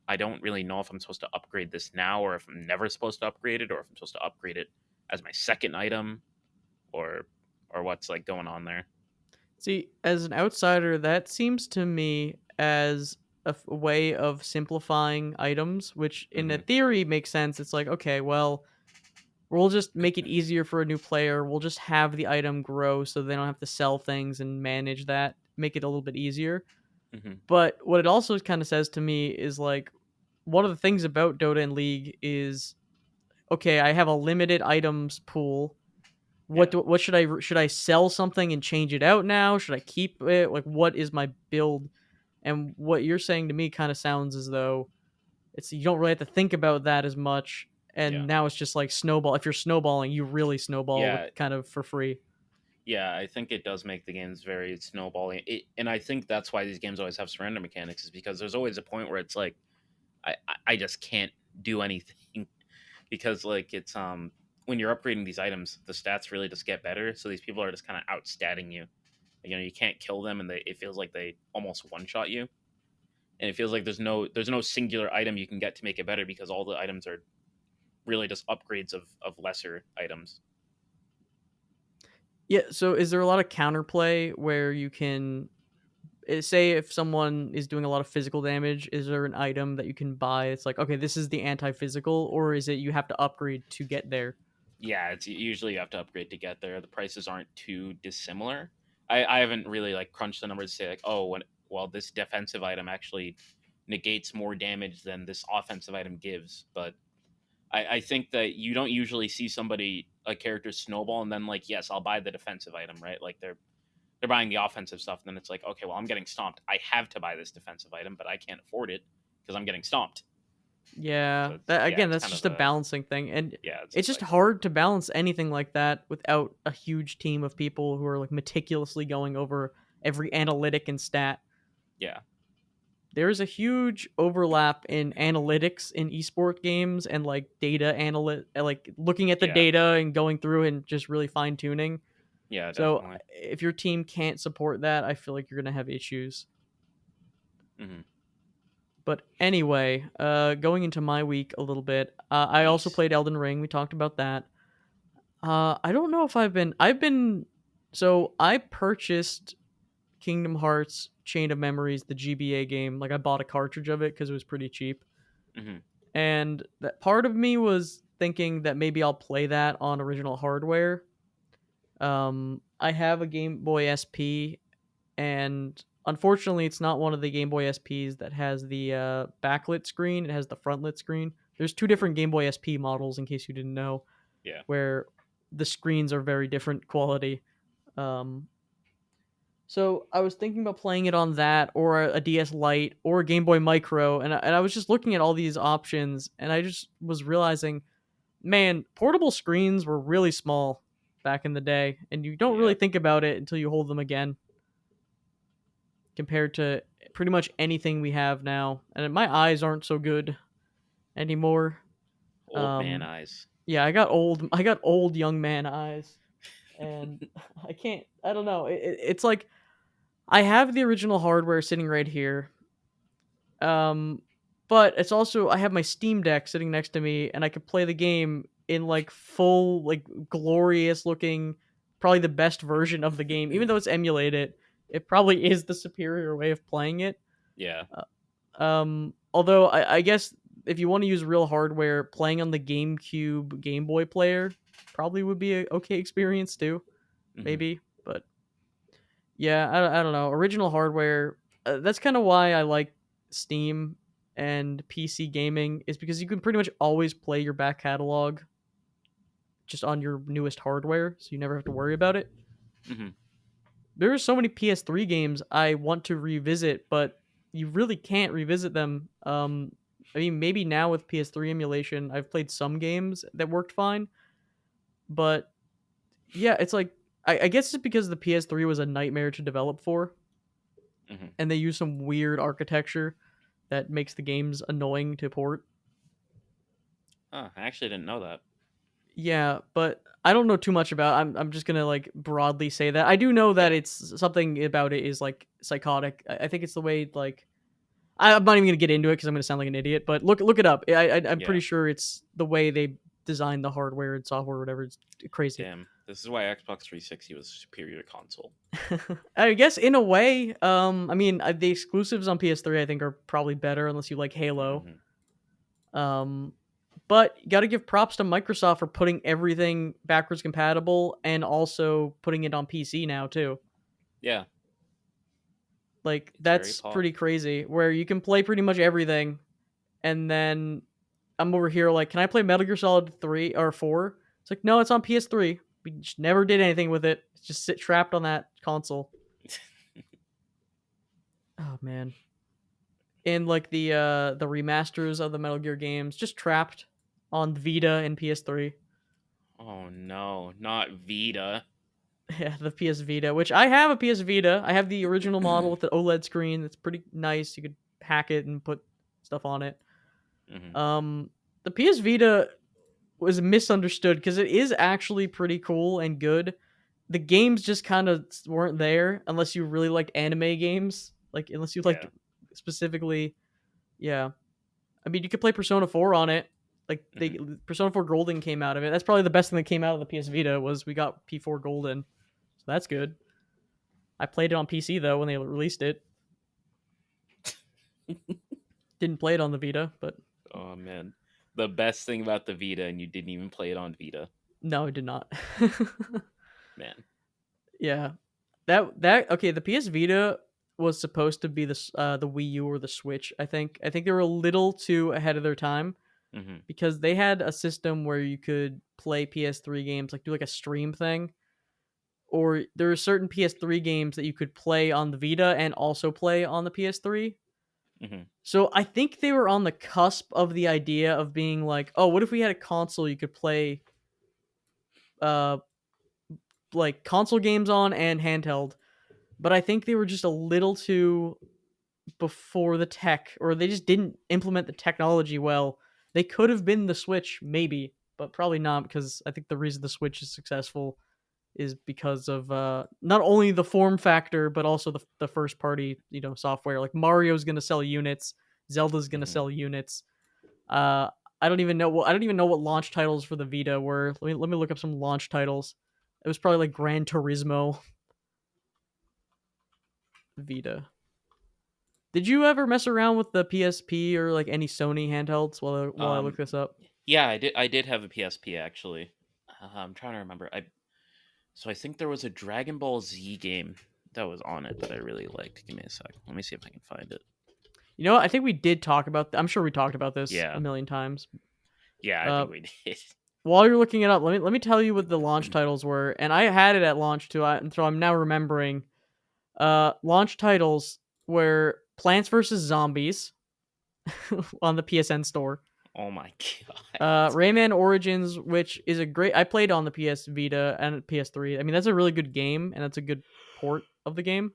I don't really know if I'm supposed to upgrade this now, or if I'm never supposed to upgrade it, or if I'm supposed to upgrade it as my second item, or what's like going on there. See, as an outsider, that seems to me as a way of simplifying items, which in a Hmm. theory makes sense. It's like, okay, well, we'll just make it easier for a new player. We'll just have the item grow so they don't have to sell things and manage that, make it a little bit easier. Hmm. But what it also kind of says to me is like one of the things about Dota and League is okay, I have a limited items pool. Yeah. What should I sell something and change it out now? Should I keep it? Like what is my build? And what you're saying to me kind of sounds as though it's you don't really have to think about that as much. And Yeah. now it's just like snowball. If you're snowballing, you really snowball with Yeah. kind of for free. Yeah, I think it does make the games very snowballing. And I think that's why these games always have surrender mechanics, is because there's always a point where it's like I just can't do anything because like it's when you're upgrading these items, the stats really just get better. So these people are just kind of outstatting you. You can't kill them, and it feels like they almost one shot you. And it feels like there's no singular item you can get to make it better because all the items are really just upgrades of lesser items. Yeah. So is there a lot of counterplay where you can say if someone is doing a lot of physical damage, is there an item that you can buy? It's like okay, this is the anti-physical, or is it you have to upgrade to get there? Yeah, it's usually you have to upgrade to get there. The prices aren't too dissimilar. I haven't really like crunched the numbers to say like, oh, well, this defensive item actually negates more damage than this offensive item gives. But I think that you don't usually see a character snowball and then like, yes, I'll buy the defensive item, right? Like they're buying the offensive stuff, and then it's like, okay, well, I'm getting stomped. I have to buy this defensive item, but I can't afford it because I'm getting stomped. Yeah, So it's that yeah, again, it's that's kind of just a a balancing thing, and yeah, it's a it's just cycle. hard to balance anything like that without a huge team of people who are like meticulously going over every analytic and stat. Yeah, There's a huge overlap in analytics in esport games and like like looking at the yeah, data and going through and just really fine tuning. yeah, So definitely. if your team can't support that, I feel like you're gonna have issues. Hmm. But anyway, going into my week a little bit, I also Yes. played Elden Ring. We talked about that. I don't know if I've been. So I purchased Kingdom Hearts Chain of Memories, the GBA game. Like I bought a cartridge of it because it was pretty cheap, Hmm. and that part of me was thinking that maybe I'll play that on original hardware. I have a Game Boy SP, and unfortunately, it's not one of the Game Boy SPs that has the backlit screen. It has the frontlit screen. There's two different Game Boy SP models, in case you didn't know, Yeah. where the screens are very different quality. Um, so I was thinking about playing it on that, or a DS Lite, or a Game Boy Micro, and I was just looking at all these options, and I just was realizing, man, portable screens were really small back in the day, and you don't really Yep. think about it until you hold them again, compared to pretty much anything we have now. And my eyes aren't so good anymore. Old man Um, eyes. yeah, I got old. I got old young man eyes, and I can't. I don't know. It's like I have the original hardware sitting right here. Um, but it's also I have my Steam Deck sitting next to me, and I could play the game in like full, like glorious looking, probably the best version of the game. Even though it's emulated, it probably is the superior way of playing it. Yeah. Although I guess if you want to use real hardware, playing on the GameCube Game Boy player probably would be a okay experience too, Hmm. maybe. But yeah, I don't know. Original hardware. That's kind of why I like Steam and PC gaming is because you can pretty much always play your back catalog just on your newest hardware, so you never have to worry about it. Hmm. There are so many PS3 games I want to revisit, but you really can't revisit them. I mean, maybe now with PS3 emulation, I've played some games that worked fine, but yeah, it's like I guess it's because the PS3 was a nightmare to develop for, Hmm. and they use some weird architecture that makes the games annoying to port. Oh, I actually didn't know that. Yeah, but I don't know too much about. I'm just gonna like broadly say that I do know that Yeah. it's something about it is like psychotic. I think it's the way like I'm not even gonna get into it because I'm gonna sound like an idiot. But look it up. I'm Yeah. pretty sure it's the way they designed the hardware and software, or whatever. It's crazy. Damn. This is why Xbox 360 was a superior console. I guess in a way, I mean, the exclusives on PS3 I think are probably better unless you like Halo. Hmm. Um, but you got to give props to Microsoft for putting everything backwards compatible and also putting it on PC now too. Yeah, Like it's very that's pog. pretty crazy where you can play pretty much everything and then I'm over here like, can I play Metal Gear Solid 3 or 4? It's like, no, it's on PS3. We just never did anything with it. It's just sit trapped on that console. Oh man. And like the remasters of the Metal Gear games just trapped on Vita and PS3. Oh no, not Vita. Yeah, the PS Vita, which I have a PS Vita. I have the original model with the OLED screen. It's pretty nice. You could hack it and put stuff on it. Hmm. Um, the PS Vita was misunderstood because it is actually pretty cool and good. The games just kind of weren't there unless you really liked anime games. Like unless you liked Yeah. specifically, yeah. I mean, you could play Persona 4 on it. Like they Hmm. Persona 4 Golden came out of it. That's probably the best thing that came out of the PS Vita was we got P4 Golden. So that's good. I played it on PC though when they released it. Didn't play it on the Vita, but Oh man, the best thing about the Vita, and you didn't even play it on Vita, no, I did not. man. Yeah, that okay. The PS Vita was supposed to be the Wii U or the Switch. I think they were a little too ahead of their time Hmm. because they had a system where you could play PS3 games, like do like a stream thing, or there are certain PS3 games that you could play on the Vita and also play on the PS3. Hmm. So I think they were on the cusp of the idea of being like, oh, what if we had a console you could play uh like console games on and handheld. But I think they were just a little too before the tech, or they just didn't implement the technology well. They could have been the Switch, maybe, but probably not because I think the reason the Switch is successful is because of not only the form factor but also the first party software. Like Mario's gonna sell units, Zelda's gonna Hmm. sell units. Uh, I don't even know what launch titles for the Vita were. Let me look up some launch titles. It was probably like Gran Turismo Vita. Did you ever mess around with the PSP or like any Sony handhelds while I look Um, this up? yeah, I did. I did have a PSP actually. I'm trying to remember. I think there was a Dragon Ball Z game that was on it that I really liked. Give me a sec. Let me see if I can find it. You know what? I think we did talk about. I'm sure we talked about this a Yeah, million times. yeah, I Uh, think we did. while you're looking it up, let me tell you what the launch titles were, and I had it at launch too. And so I'm now remembering. Launch titles were Plants vs Zombies on the PSN store. Oh my god. Rayman Origins, which is a great. I played on the PS Vita and PS3. I mean, that's a really good game, and that's a good port of the game.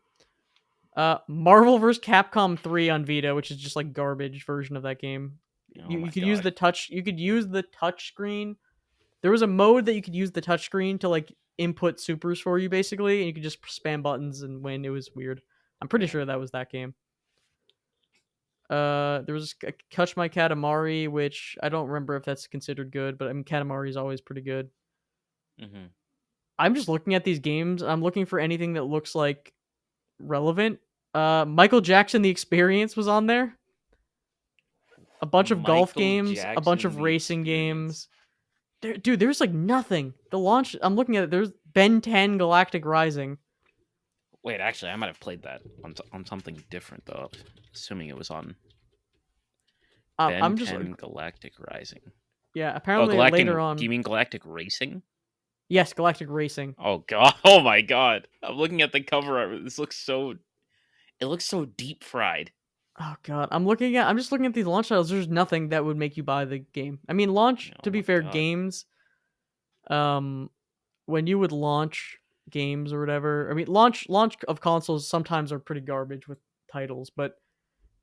Marvel vs. Capcom 3 on Vita, which is just like garbage version of that game. Oh You my could use god. the touch. You could use the touch screen. There was a mode that you could use the touch screen to like input supers for you, basically, and you could just spam buttons and win. It was weird. I'm pretty Yeah. sure that was that game. There was Catch My Katamari, which I don't remember if that's considered good, but I mean Katamari is always pretty good. Hmm. I'm just looking at these games. I'm looking for anything that looks like relevant. Michael Jackson: The Experience was on there. A bunch of golf Michael games, a bunch Jackson, of The racing Experience. games. Dude, there's like nothing. The launch. I'm looking at it. There's Ben 10 Galactic Rising. Wait, actually, I might have played that on something different though. Assuming it was on Ben I'm just like, 10 Galactic Rising. yeah. Oh, Apparently Galactic. later Do you on, mean Galactic Racing? yes, Galactic Racing. Oh god. Oh my god. I'm looking at the cover art. This looks so. It looks so deep fried. Oh god, I'm just looking at these launch titles. There's nothing that would make you buy the game. I mean, launch. To Oh be my fair, god. games. Um, when you would launch games or whatever, I mean, launch of consoles sometimes are pretty garbage with titles, but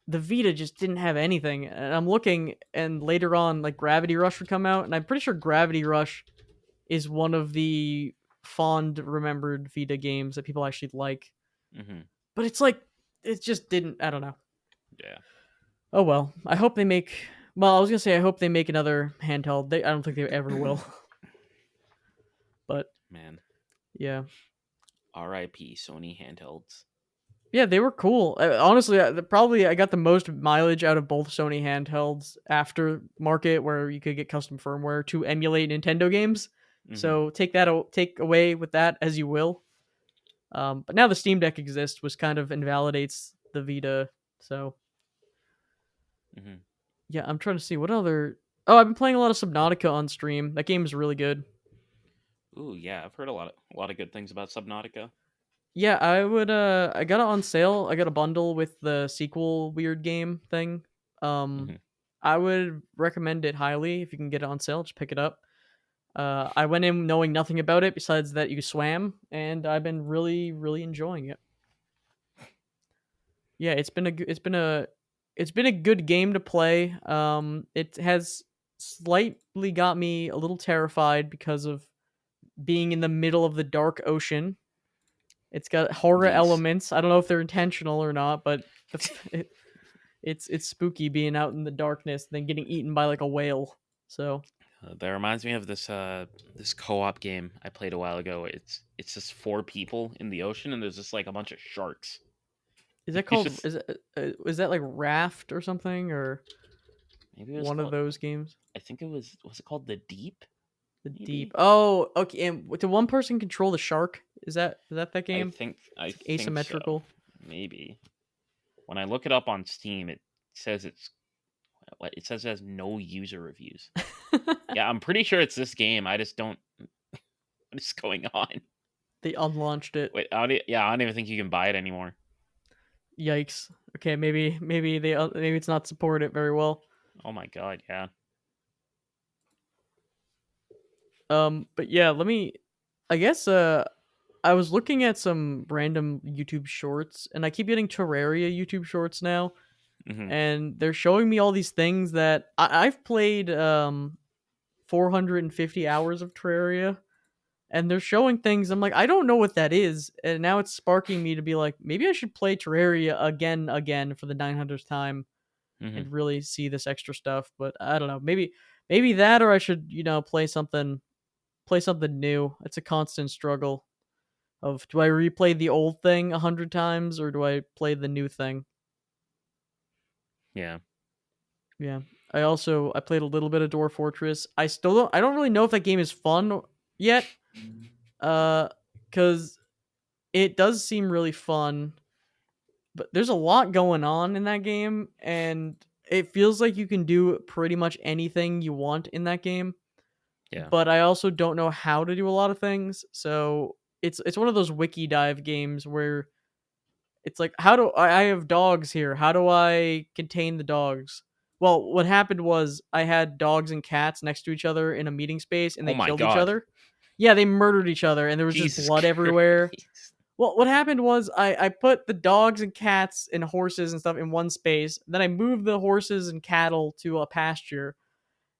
the Vita just didn't have anything. And I'm looking, and later on, like Gravity Rush would come out, and I'm pretty sure Gravity Rush is one of the fond remembered Vita games that people actually like. Hmm. But it's like it just didn't. I don't know. Yeah. Oh well. I hope they make. Well, I was gonna say I hope they make another handheld. I don't think they ever will. But Man, Yeah. R.I.P. Sony handhelds. Yeah, they were cool. Honestly, probably I got the most mileage out of both Sony handhelds after market, where you could get custom firmware to emulate Nintendo games. Hmm. So take away with that as you will. But now the Steam Deck exists, which kind of invalidates the Vita. So Hmm. yeah, I'm trying to see what other. Oh, I've been playing a lot of Subnautica on stream. That game is really good. Ooh, yeah, I've heard a lot of good things about Subnautica. Yeah, I would. I got it on sale. I got a bundle with the sequel weird game thing. Um, Hmm. I would recommend it highly if you can get it on sale. Just pick it up. I went in knowing nothing about it besides that you swam, and I've been really, really enjoying it. Yeah, it's been a good game to play. It has slightly got me a little terrified because of being in the middle of the dark ocean. It's got horror Jeez. elements. I don't know if they're intentional or not, but it's spooky being out in the darkness and then getting eaten by like a whale. So That reminds me of this co-op game I played a while ago. It's just four people in the ocean, and there's just like a bunch of sharks. is that You called? just Is that like Raft or something or maybe it was one of called. those games? I think it was it called the Deep? The Deep. Maybe. Oh, okay. And did one person control the shark? Is that I game? think I It's think so. asymmetrical. Maybe. When I look it up on Steam, it says it says it has no user reviews. Yeah, I'm pretty sure it's this game. I just don't. What is going on? They unlaunched it. Wait, yeah, I don't even think you can buy it anymore. Yikes. Okay, maybe it's not supported very well. Oh my god, yeah. But yeah, let me. I guess I was looking at some random YouTube shorts, and I keep getting Terraria YouTube shorts now, Hmm. and they're showing me all these things that I've played 450 hours of Terraria, and they're showing things. I'm like, I don't know what that is, and now it's sparking me to be like, maybe I should play Terraria again for the 900th time Hmm. and really see this extra stuff. But I don't know, maybe that, or I should play something new. It's a constant struggle of do I replay the old thing 100 times or do I play the new thing? Yeah. Yeah. I played a little bit of Dwarf Fortress. I don't really know if that game is fun yet. Cuz it does seem really fun, but there's a lot going on in that game and it feels like you can do pretty much anything you want in that game, Yeah. but I also don't know how to do a lot of things. So it's one of those wiki dive games where it's like, how do I have dogs here? How do I contain the dogs? Well, what happened was I had dogs and cats next to each other in a meeting space and Oh they my killed each god. other. Yeah, they murdered each other and there was just Jesus blood everywhere. Christ. Well, what happened was I put the dogs and cats and horses and stuff in one space. Then I moved the horses and cattle to a pasture,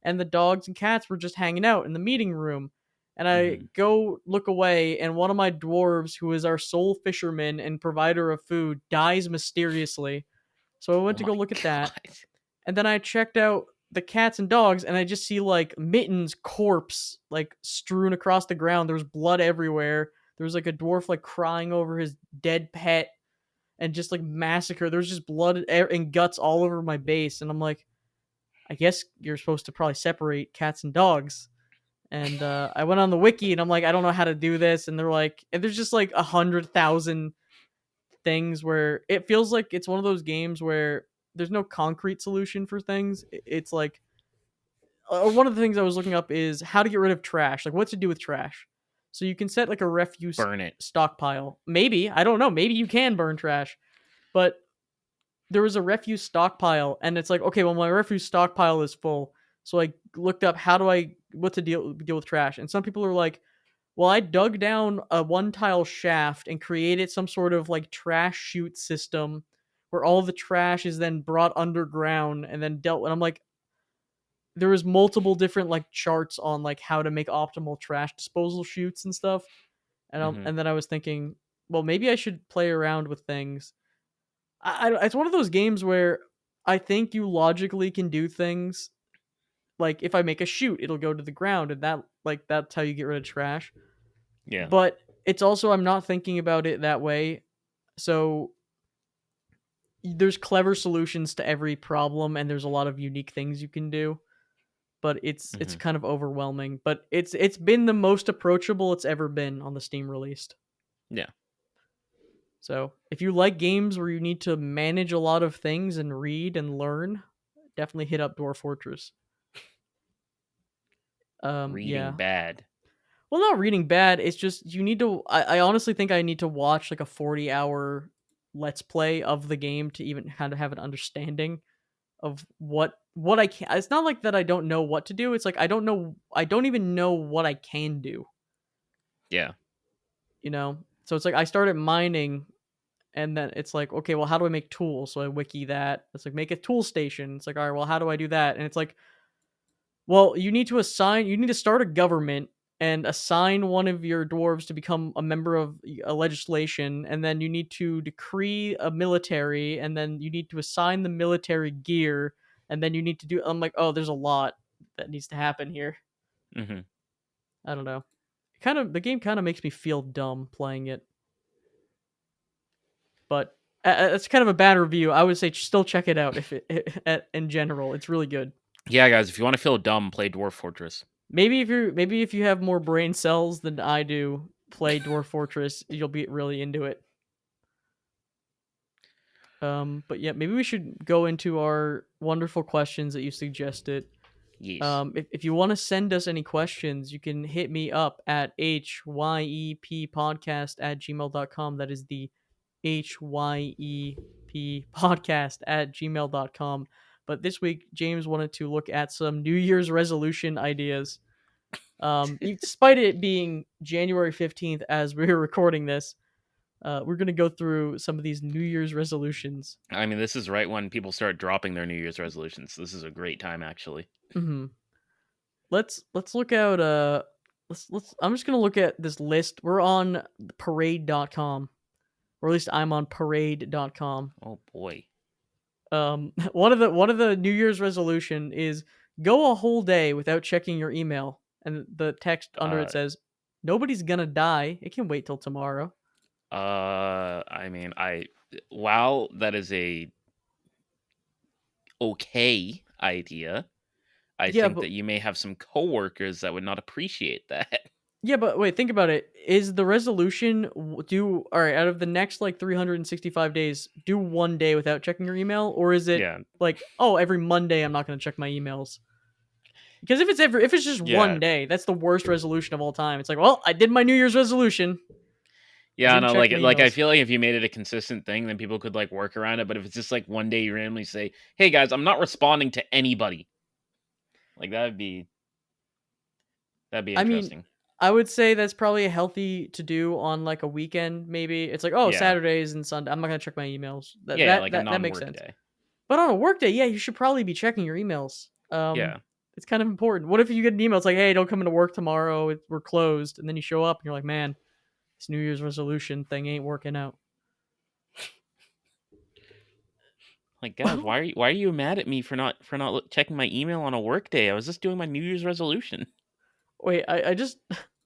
and the dogs and cats were just hanging out in the meeting room. And I Hmm. go look away, and one of my dwarves, who is our sole fisherman and provider of food, dies mysteriously. So I Oh went to my go look at that, god. and then I checked out the cats and dogs, and I just see like Mitten's corpse like strewn across the ground. There was blood everywhere. There was like a dwarf like crying over his dead pet and just like massacre. There was just blood and guts all over my base, and I'm like, I guess you're supposed to probably separate cats and dogs. And I went on the wiki and I'm like, I don't know how to do this. And they're like, and there's just like 100,000 things where it feels like it's one of those games where there's no concrete solution for things. It's like, or one of the things I was looking up is how to get rid of trash, like what to do with trash. So you can set like a refuse Burn it. stockpile. Maybe, I don't know, maybe you can burn trash, but there was a refuse stockpile and it's like, okay, well my refuse stockpile is full. So I looked up how do I what to deal with trash. And some people are like, well, I dug down a one tile shaft and created some sort of like trash chute system where all the trash is then brought underground and then dealt with. I'm like, there was multiple different like charts on like how to make optimal trash disposal chutes and stuff. Hmm. And then I was thinking, well, maybe I should play around with things. It's one of those games where I think you logically can do things. Like if I make a chute, it'll go to the ground, and that's how you get rid of trash. Yeah. but it's also I'm not thinking about it that way. So there's clever solutions to every problem, and there's a lot of unique things you can do. But it's Hmm. kind of overwhelming. But it's been the most approachable it's ever been on the Steam released. Yeah. So if you like games where you need to manage a lot of things and read and learn, definitely hit up Dwarf Fortress. Reading Yeah. bad. Well, not reading bad. It's just you need to. I honestly think I need to watch like a 40-hour let's play of the game to even kind of have an understanding of what I can. It's not like that I don't know what to do. It's like I don't know. I don't even know what I can do. Yeah. You know. So it's like I started mining, and then it's like, okay, well, how do I make tools? So I wiki that. It's like make a tool station. It's like, all right, well, how do I do that? And it's like, well, you need to start a government and assign one of your dwarves to become a member of a legislation, and then you need to decree a military, and then you need to assign the military gear, and then you need to do. I'm like, oh, there's a lot that needs to happen here. Hmm. I don't know. Kind of the game kind of makes me feel dumb playing it, but it's kind of a bad review. I would say still check it out if in general, it's really good. Yeah, guys, if you want to feel dumb, play Dwarf Fortress. Maybe if you have more brain cells than I do, play Dwarf Fortress, you'll be really into it. But yeah, maybe we should go into our wonderful questions that you suggested. Yes. If you want to send us any questions, you can hit me up at hyep podcast@gmail.com. That is the HYEP podcast@gmail.com. But this week, James wanted to look at some New Year's resolution ideas. Despite it being January 15th as we're recording this, we're going to go through some of these New Year's resolutions. I mean, this is right when people start dropping their New Year's resolutions. This is a great time, actually. Hmm. Let's look out let's I'm just going to look at this list. We're on parade.com, or at least I'm on parade.com. Oh boy. One of the New Year's resolution is go a whole day without checking your email, and the text under it Uh, says nobody's going to die. It can wait till tomorrow. I mean, while that is a okay idea, I Yeah, think but that you may have some coworkers that would not appreciate that. Yeah, but wait, think about it. Is the resolution do all right out of the next like 365 days, do one day without checking your email, or is it Yeah. like, oh, every Monday I'm not going to check my emails? Because if it's just Yeah. one day, that's the worst resolution of all time. It's like, well, I did my New Year's resolution. I Yeah, didn't no, check my like I emails. feel like if you made it a consistent thing, then people could like work around it. But if it's just like one day you randomly say, "Hey guys, I'm not responding to anybody," like that'd be I mean, interesting. I would say that's probably healthy to do on like a weekend. Maybe it's like, oh, Yeah, Saturdays and Sunday, I'm not going to check my emails. That yeah, that like a that that makes non-work sense. day. But on a workday, yeah, you should probably be checking your emails. Yeah, It's kind of important. What if you get an email? It's like, hey, don't come into work tomorrow. We're closed. And then you show up and you're like, man, this New Year's resolution thing ain't working out. like guys, why are you mad at me for not checking my email on a work day? I was just doing my New Year's resolution. Wait, I just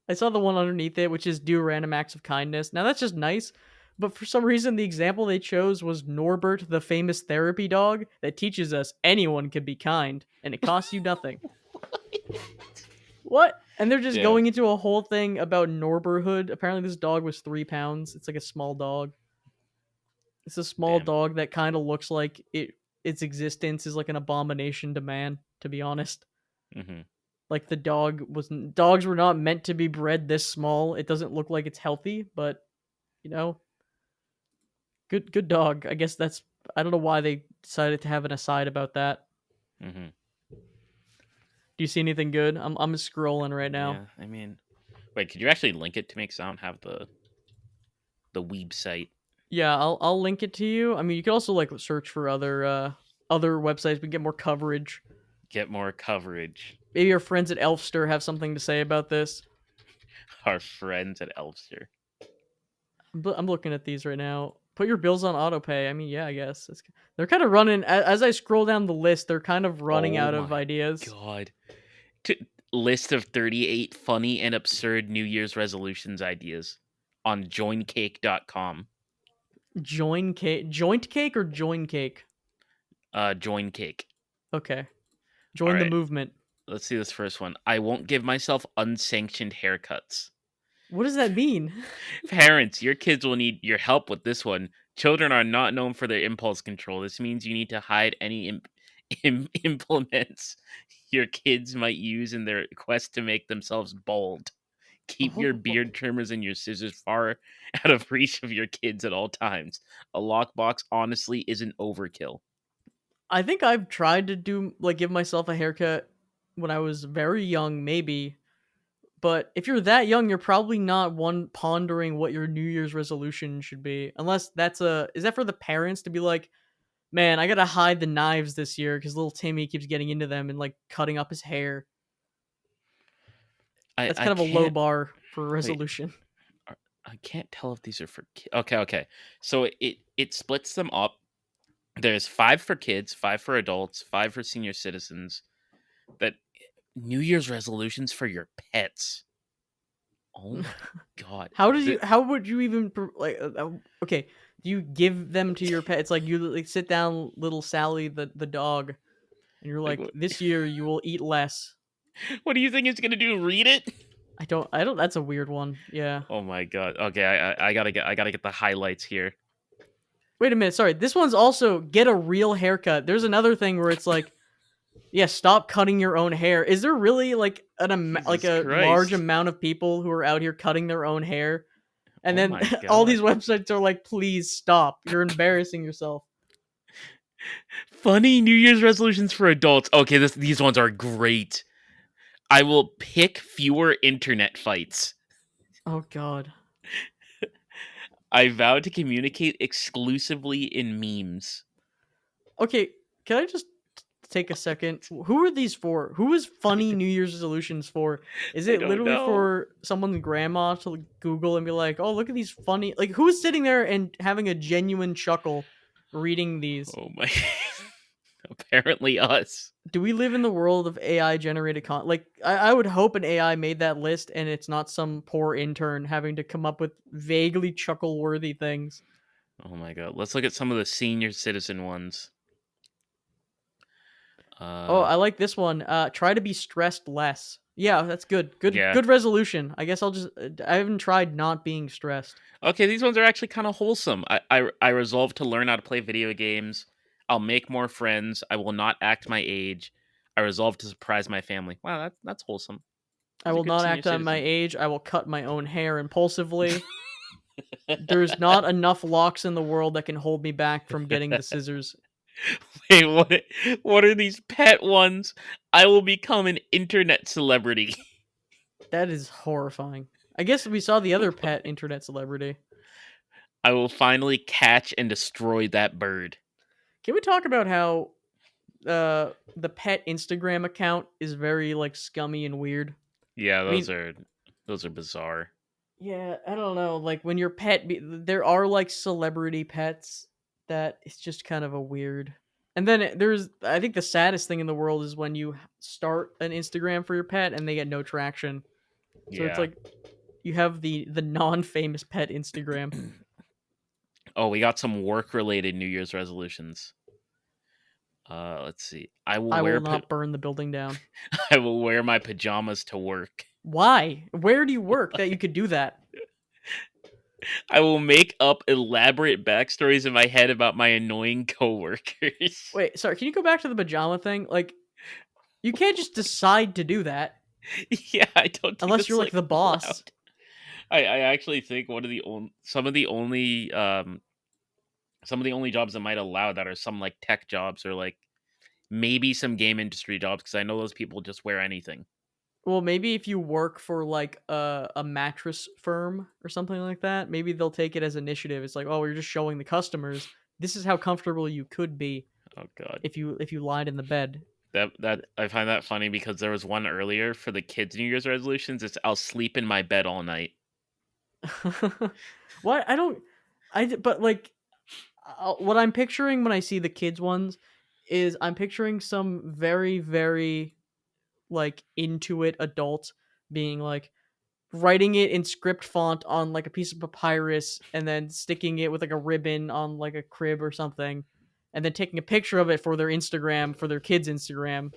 I saw the one underneath it, which is do random acts of kindness. Now that's just nice, but for some reason the example they chose was Norbert, the famous therapy dog that teaches us anyone can be kind, and it costs you nothing. What? And they're just Yeah, going into a whole thing about Norberhood. Apparently, this dog was 3 pounds. It's like a small dog. It's a small damn. dog that kind of looks like its existence is like an abomination to man, to be honest. Hmm. Like dogs were not meant to be bred this small. It doesn't look like it's healthy, but you know, good dog. I guess that's I don't know why they decided to have an aside about that. Hmm. Do you see anything good? I'm scrolling right now. Yeah, I mean, wait, could you actually link it to make sound have the weeb site? Yeah, I'll link it to you. I mean, you can also like search for other websites. We get more coverage. Get more coverage. Maybe your friends at Elfster have something to say about this. Our friends at Elfster. I'm looking at these right now. Put your bills on autopay. I mean, yeah, I guess they're kind of running. As I scroll down the list, they're kind of running Oh out of my ideas. god. To List of 38 funny and absurd New Year's resolutions ideas on joincake.com. Joint cake or join cake? Join cake. Okay. All Join the right, movement. let's see this first one. I won't give myself unsanctioned haircuts. What does that mean? Parents, your kids will need your help with this one. Children are not known for their impulse control. This means you need to hide any implements your kids might use in their quest to make themselves bald. Keep your Oh, beard trimmers and your scissors far out of reach of your kids at all times. A lockbox honestly isn't overkill. I think I've tried to do like give myself a haircut when I was very young, maybe. But if you're that young, you're probably not one pondering what your New Year's resolution should be. Unless that's a is that for the parents to be like, man, I gotta hide the knives this year because little Timmy keeps getting into them and like cutting up his hair. That's I kind of a low can't bar for a wait. resolution. I can't tell if these are for kids. Okay, okay. So it splits them up. There's 5 for kids, 5 for adults, 5 for senior citizens. That New Year's resolutions for your pets. Oh my god. How did you? The, How would you even like? Okay, do you give them to your pet? It's like you like sit down, little Sally, the dog, and you're like like, this year you will eat less. what do you think it's going to do? Read it? I don't. That's a weird one. Yeah. Oh my god. Okay, I got to get the highlights here. Wait a minute. Sorry. This one's also get a real haircut. There's another thing where it's like, yeah, stop cutting your own hair. Is there really like like Jesus a large Christ. amount of people who are out here cutting their own hair? And Oh then my all these god. websites are like, please stop. You're embarrassing yourself. Funny New Year's resolutions for adults. Okay, these ones are great. I will pick fewer internet fights. Oh God. I vow to communicate exclusively in memes. Okay, can I just take a second? Who are these for? Who is funny New Year's resolutions for? Is I it don't literally know. for someone's grandma to like, Google and be like, "Oh, look at these funny"? Like, who's sitting there and having a genuine chuckle reading these? Oh my. Apparently us. Do we live in the world of AI generated content? Like, I would hope an AI made that list and it's not some poor intern having to come up with vaguely chuckle worthy things. Oh my god. Let's look at some of the senior citizen ones. Oh, Uh I like this one. Try to be stressed less. Yeah, that's good. yeah. Good resolution. I guess I'll just. I haven't tried not being stressed. Okay, these ones are actually kind of wholesome. I resolve to learn how to play video games. I'll make more friends. I will not act my age. I resolve to surprise my family. Wow, that's wholesome. I He's a will good not senior act on my citizen. age. I will cut my own hair impulsively. There's not enough locks in the world that can hold me back from getting the scissors. Wait, what are these pet ones? I will become an internet celebrity. That is horrifying. I guess we saw the other pet internet celebrity. I will finally catch and destroy that bird. Can we talk about how the pet Instagram account is very like scummy and weird? Yeah, I mean, those are bizarre. yeah, I don't know. Like when your pet, there are like celebrity pets that it's just kind of a weird. And then there's, I think the saddest thing in the world is when you start an Instagram for your pet and they get no traction. So it's Yeah. like you have the non-famous pet Instagram. Oh, we got some work related New Year's resolutions. Let's see. I will not burn the building down. I will wear my pajamas to work. Why? Where do you work that you could do that? I will make up elaborate backstories in my head about my annoying coworkers. Wait, sorry. Can you go back to the pajama thing? Like, you can't just decide to do that Yeah, I don't think unless you're that's like like the boss. allowed. I actually think some of the only jobs that might allow that are some like tech jobs or like maybe some game industry jobs because I know those people just wear anything. Well, maybe if you work for like a mattress firm or something like that, maybe they'll take it as initiative. It's like, oh, we're just showing the customers this is how comfortable you could be Oh god. if you lied in the bed. That I find that funny because there was one earlier for the kids' New Year's resolutions. It's I'll sleep in my bed all night. What I don't, but like what I'm picturing when I see the kids ones is I'm picturing some very very like into it adult being like writing it in script font on like a piece of papyrus and then sticking it with like a ribbon on like a crib or something and then taking a picture of it for their Instagram for their kids Instagram,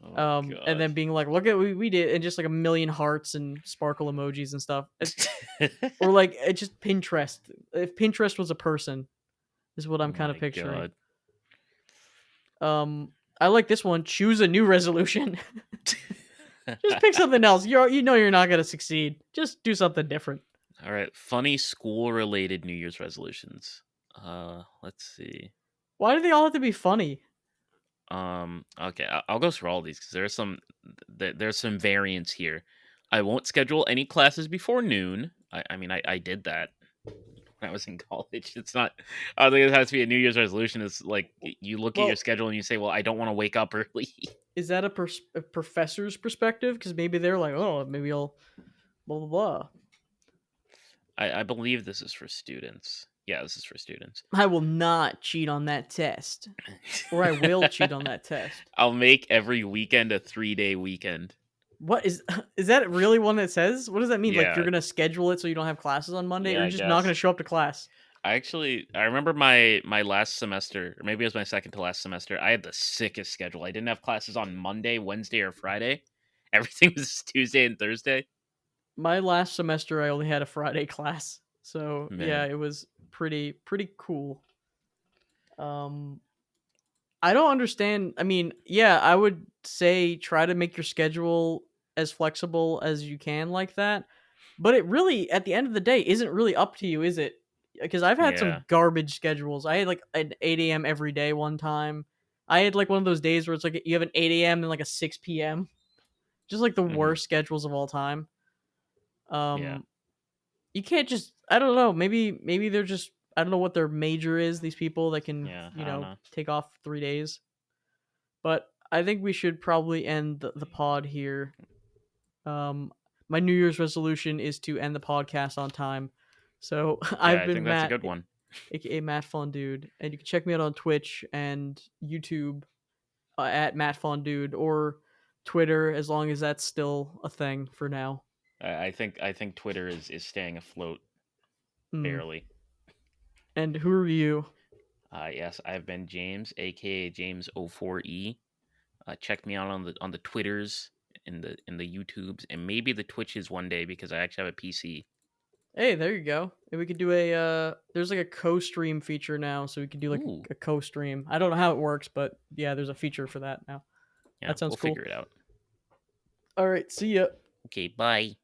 Oh and god. then being like, look at what we did, and just like a million hearts and sparkle emojis and stuff. Or like it's just Pinterest. If Pinterest was a person, is what Oh I'm kind of my picturing. god. I like this one. Choose a new resolution. Just pick something else. You know you're not gonna succeed. Just do something different. All right, funny school related New Year's resolutions. Let's see. Why do they all have to be funny? Okay, I'll go through all these because there's some variance here. I won't schedule any classes before noon. I mean, I did that when I was in college. It's not. I don't think it has to be a New Year's resolution. It's like you look at your Well, schedule and you say, "Well, I don't want to wake up early." is that a professor's perspective? Because maybe they're like, oh, maybe I'll blah blah blah. I believe this is for students. Yeah, this is for students. I will not cheat on that test, or I will cheat on that test. I'll make every weekend a 3-day weekend. What is that really one that says? What does that mean? Like you're Yeah, gonna schedule it so you don't have classes on Monday, or yeah, you're I just not gonna guess. show up to class? I remember my last semester, or maybe it was my second to last semester. I had the sickest schedule. I didn't have classes on Monday, Wednesday, or Friday. Everything was Tuesday and Thursday. My last semester, I only had a Friday class, so yeah, Man, it was pretty cool. Um, I don't understand. I mean, yeah, I would say try to make your schedule as flexible as you can like that. But it really, at the end of the day, isn't really up to you, is it? Because I've had yeah, some garbage schedules. I had like an 8 a.m. every day one time. I had like one of those days where it's like you have an 8 a.m. and like a 6 p.m. Just like the hmm, worst schedules of all time. yeah, Um, you can't just, I don't know, maybe they're just, I don't know what their major is, these people that can, yeah. I don't know. take off 3 days. But I think we should probably end the pod here. Um, my New Year's resolution is to end the podcast on time. So Yeah, I've I think been that's a Matt, good one. aka Matt Fun Dude, and you can check me out on Twitch and YouTube at Matt Fun Dude, or Twitter as long as that's still a thing for now. I think Twitter is staying afloat Mm. barely. And who are you? Yes, I've been James, aka James04E. Check me out on the Twitters, in the YouTubes, and maybe the Twitches one day because I actually have a PC. Hey, there you go. And we could do a there's like a co-stream feature now, so we could do like Ooh, a co-stream. I don't know how it works, but yeah, there's a feature for that now. yeah, That sounds we'll figure cool. it out. All right, see ya. Okay, bye.